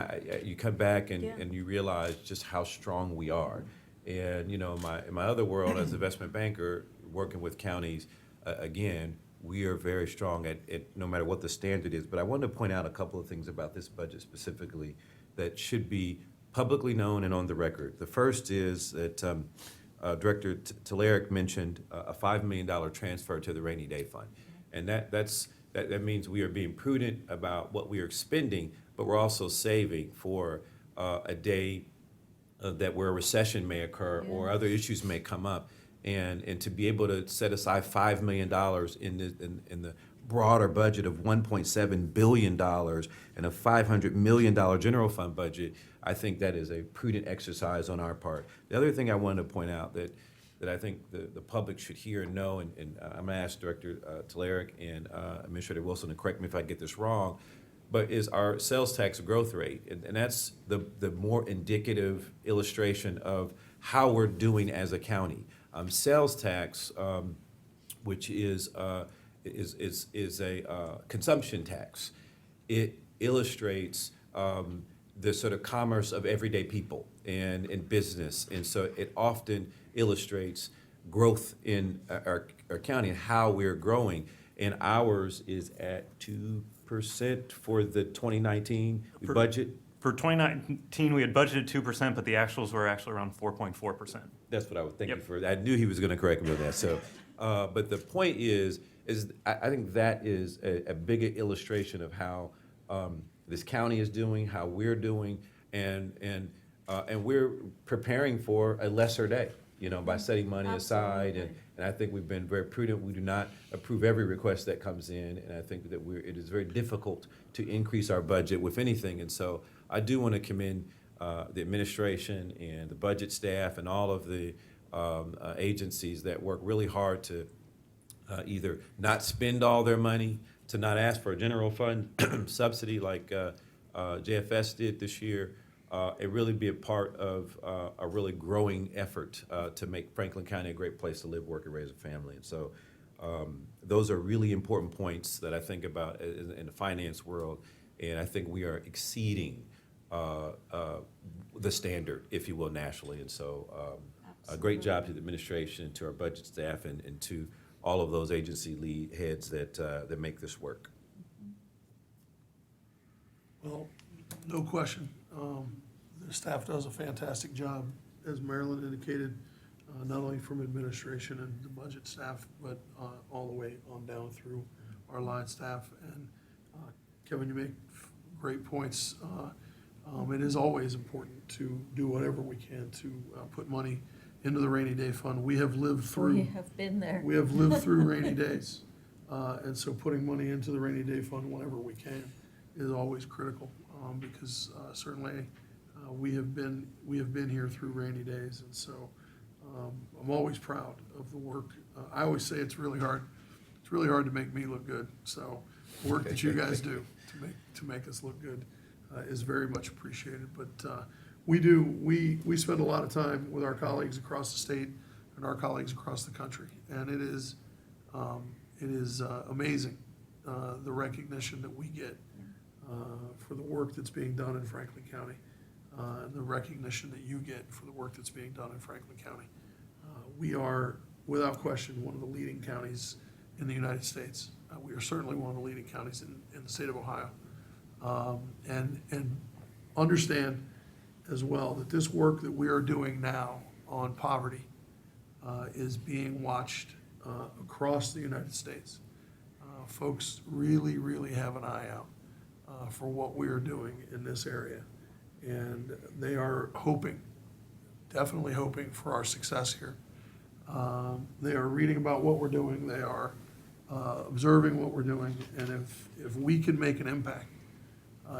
you come back and, Yeah. and you realize just how strong we are. And, you know, in my other world as investment banker, working with counties, again, we are very strong at no matter what the standard is. But I wanted to point out a couple of things about this budget specifically that should be publicly known and on the record. The first is that Director Telerik mentioned a $5 million transfer to the rainy day fund. And that means we are being prudent about what we are spending, but we're also saving for a day that where a recession may occur or other issues may come up. And to be able to set aside $5 million in the broader budget of $1.7 billion and a $500 million general fund budget, I think that is a prudent exercise on our part. The other thing I wanted to point out that I think the public should hear and know, and I'm going to ask Director Telerik and Administrator Wilson to correct me if I get this wrong, but is our sales tax growth rate. And that's the more indicative illustration of how we're doing as a county. Sales tax, which is a consumption tax, it illustrates the sort of commerce of everyday people and in business. And so it often illustrates growth in our county and how we're growing. And ours is at 2% for the 2019 budget. For 2019, we had budgeted 2%, but the actuals were actually around 4.4%. That's what I was thinking for. I knew he was going to correct me on that. So, but the point is I think that is a bigger illustration of how this county is doing, how we're doing, and we're preparing for a lesser day, by setting money aside. And I think we've been very prudent. We do not approve every request that comes in, and I think that it is very difficult to increase our budget with anything. And so I do want to commend the administration and the budget staff and all of the agencies that work really hard to either not spend all their money, to not ask for a general fund subsidy like JFS did this year, and really be a part of a really growing effort to make Franklin County a great place to live, work, and raise a family. And so those are really important points that I think about in the finance world, and I think we are exceeding the standard, if you will, nationally. And so a great job to the administration, to our budget staff, and to all of those agency lead heads that make this work. Well, no question. The staff does a fantastic job, as Marilyn indicated, not only from administration and the budget staff, but all the way on down through our line staff. And Kevin, you make great points. It is always important to do whatever we can to put money into the rainy day fund. We have lived through. We have been there. We have lived through rainy days. And so putting money into the rainy day fund whenever we can is always critical, because certainly we have been here through rainy days. And so I'm always proud of the work. I always say it's really hard to make me look good. So the work that you guys do to make us look good is very much appreciated. But we spend a lot of time with our colleagues across the state and our colleagues across the country, and it is amazing the recognition that we get for the work that's being done in Franklin County, and the recognition that you get for the work that's being done in Franklin County. We are, without question, one of the leading counties in the United States. We are certainly one of the leading counties in the state of Ohio. And understand as well that this work that we are doing now on poverty is being watched across the United States. Folks really, really have an eye out for what we are doing in this area. And they are definitely hoping for our success here. They are reading about what we're doing. They are observing what we're doing. And if we can make an impact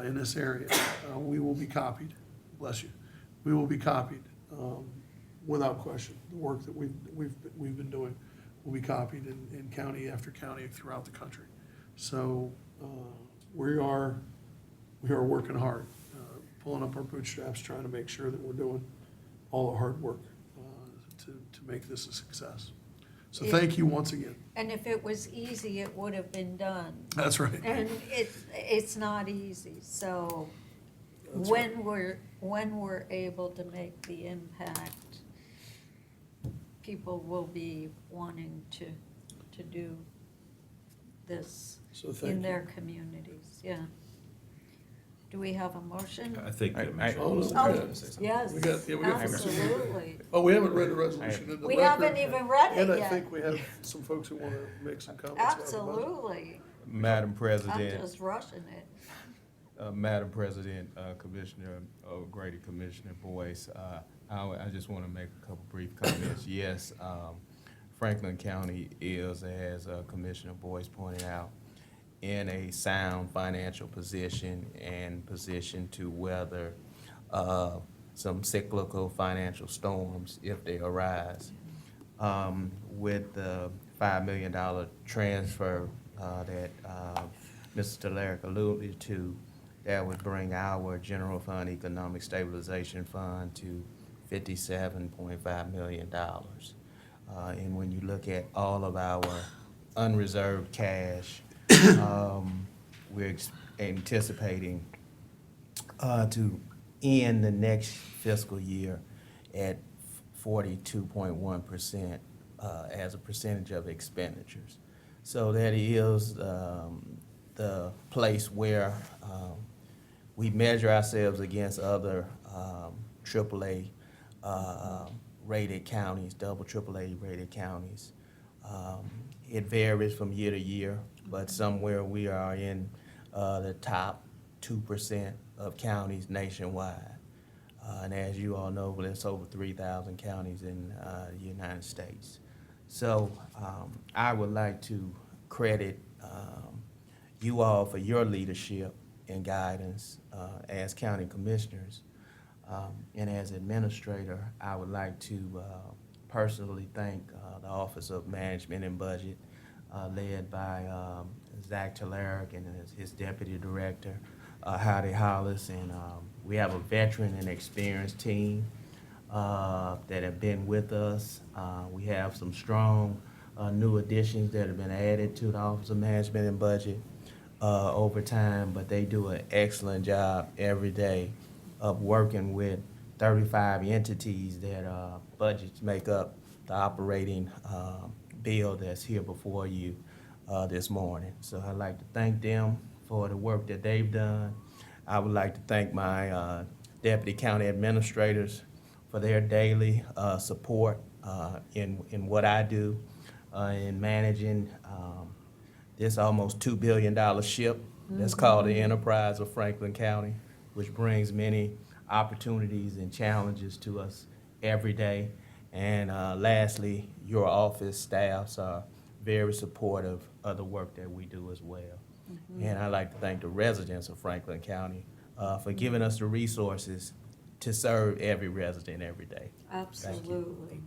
in this area, we will be copied. Bless you. We will be copied without question. The work that we've been doing will be copied in county after county throughout the country. So we are working hard, pulling up our bootstraps, trying to make sure that we're doing all the hard work to make this a success. So thank you once again. And if it was easy, it would have been done. That's right. And it's not easy, so when we're able to make the impact, people will be wanting to do this So thank in you. their communities, yeah. Do we have a motion? I think. I- Commissioner Oh, no, Wilson we Oh, wanted got- to say something. yes, We got- yeah, we got- absolutely. Oh, we haven't read the resolution into the We record. haven't even read it And I yet. think we have some folks who want to make some comments about the budget. Absolutely. Madam I'm President, just rushing it. Madam President, Commissioner O'Grady, Commissioner Boyce, I just want to make a couple brief comments. Yes, Franklin County is, as Commissioner Boyce pointed out, in a sound financial position and position to weather some cyclical financial storms if they arise. With the $5 million transfer that Mr. Teleric alluded to, that would bring our general fund economic stabilization fund to $57.5 million. And when you look at all of our unreserved cash, we're anticipating to end the next fiscal year at 42.1% as a percentage of expenditures. So that is the place where we measure ourselves against other AAA rated counties, double AAA rated counties. It varies from year to year, but somewhere we are in the top 2% of counties nationwide. And as you all know, there's over 3,000 counties in the United States. So I would like to credit you all for your leadership and guidance as county commissioners. And as administrator, I would like to personally thank the Office of Management and Budget, led by Zach Teleric and his deputy director, Heidi Hollis, and we have a veteran and experienced team that have been with us. We have some strong new additions that have been added to the Office of Management and Budget over time, but they do an excellent job every day of working with 35 entities that budgets make up the operating bill that's here before you this morning. So I'd like to thank them for the work that they've done. I would like to thank my deputy county administrators for their daily support in what I do in managing this almost $2 billion ship that's called the Enterprise of Franklin County, which brings many opportunities and challenges to us every day. And lastly, your office staffs are very supportive of the work that we do as well. And I'd like to thank the residents of Franklin County for giving us the resources to serve every resident every day. Thank you. Absolutely.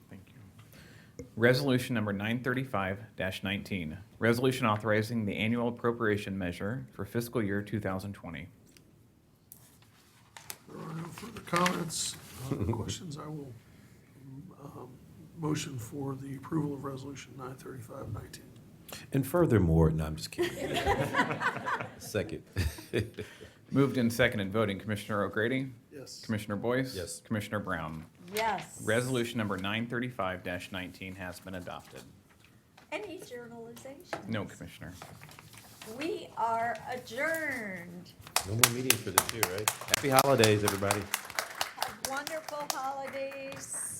Thank you. Resolution number 935-19, resolution authorizing the annual appropriation measure for fiscal year 2020. There are no further comments, questions. I will motion for the approval of Resolution 935-19. And furthermore, no, I'm just kidding. Second. Moved and seconded, voting Commissioner O'Grady? Yes. Commissioner Boyce? Yes. Commissioner Brown? Yes. Resolution number 935-19 has been adopted. Any journalization? No, Commissioner. We are adjourned. No more meetings for this year, right? Happy holidays, everybody. Have wonderful holidays.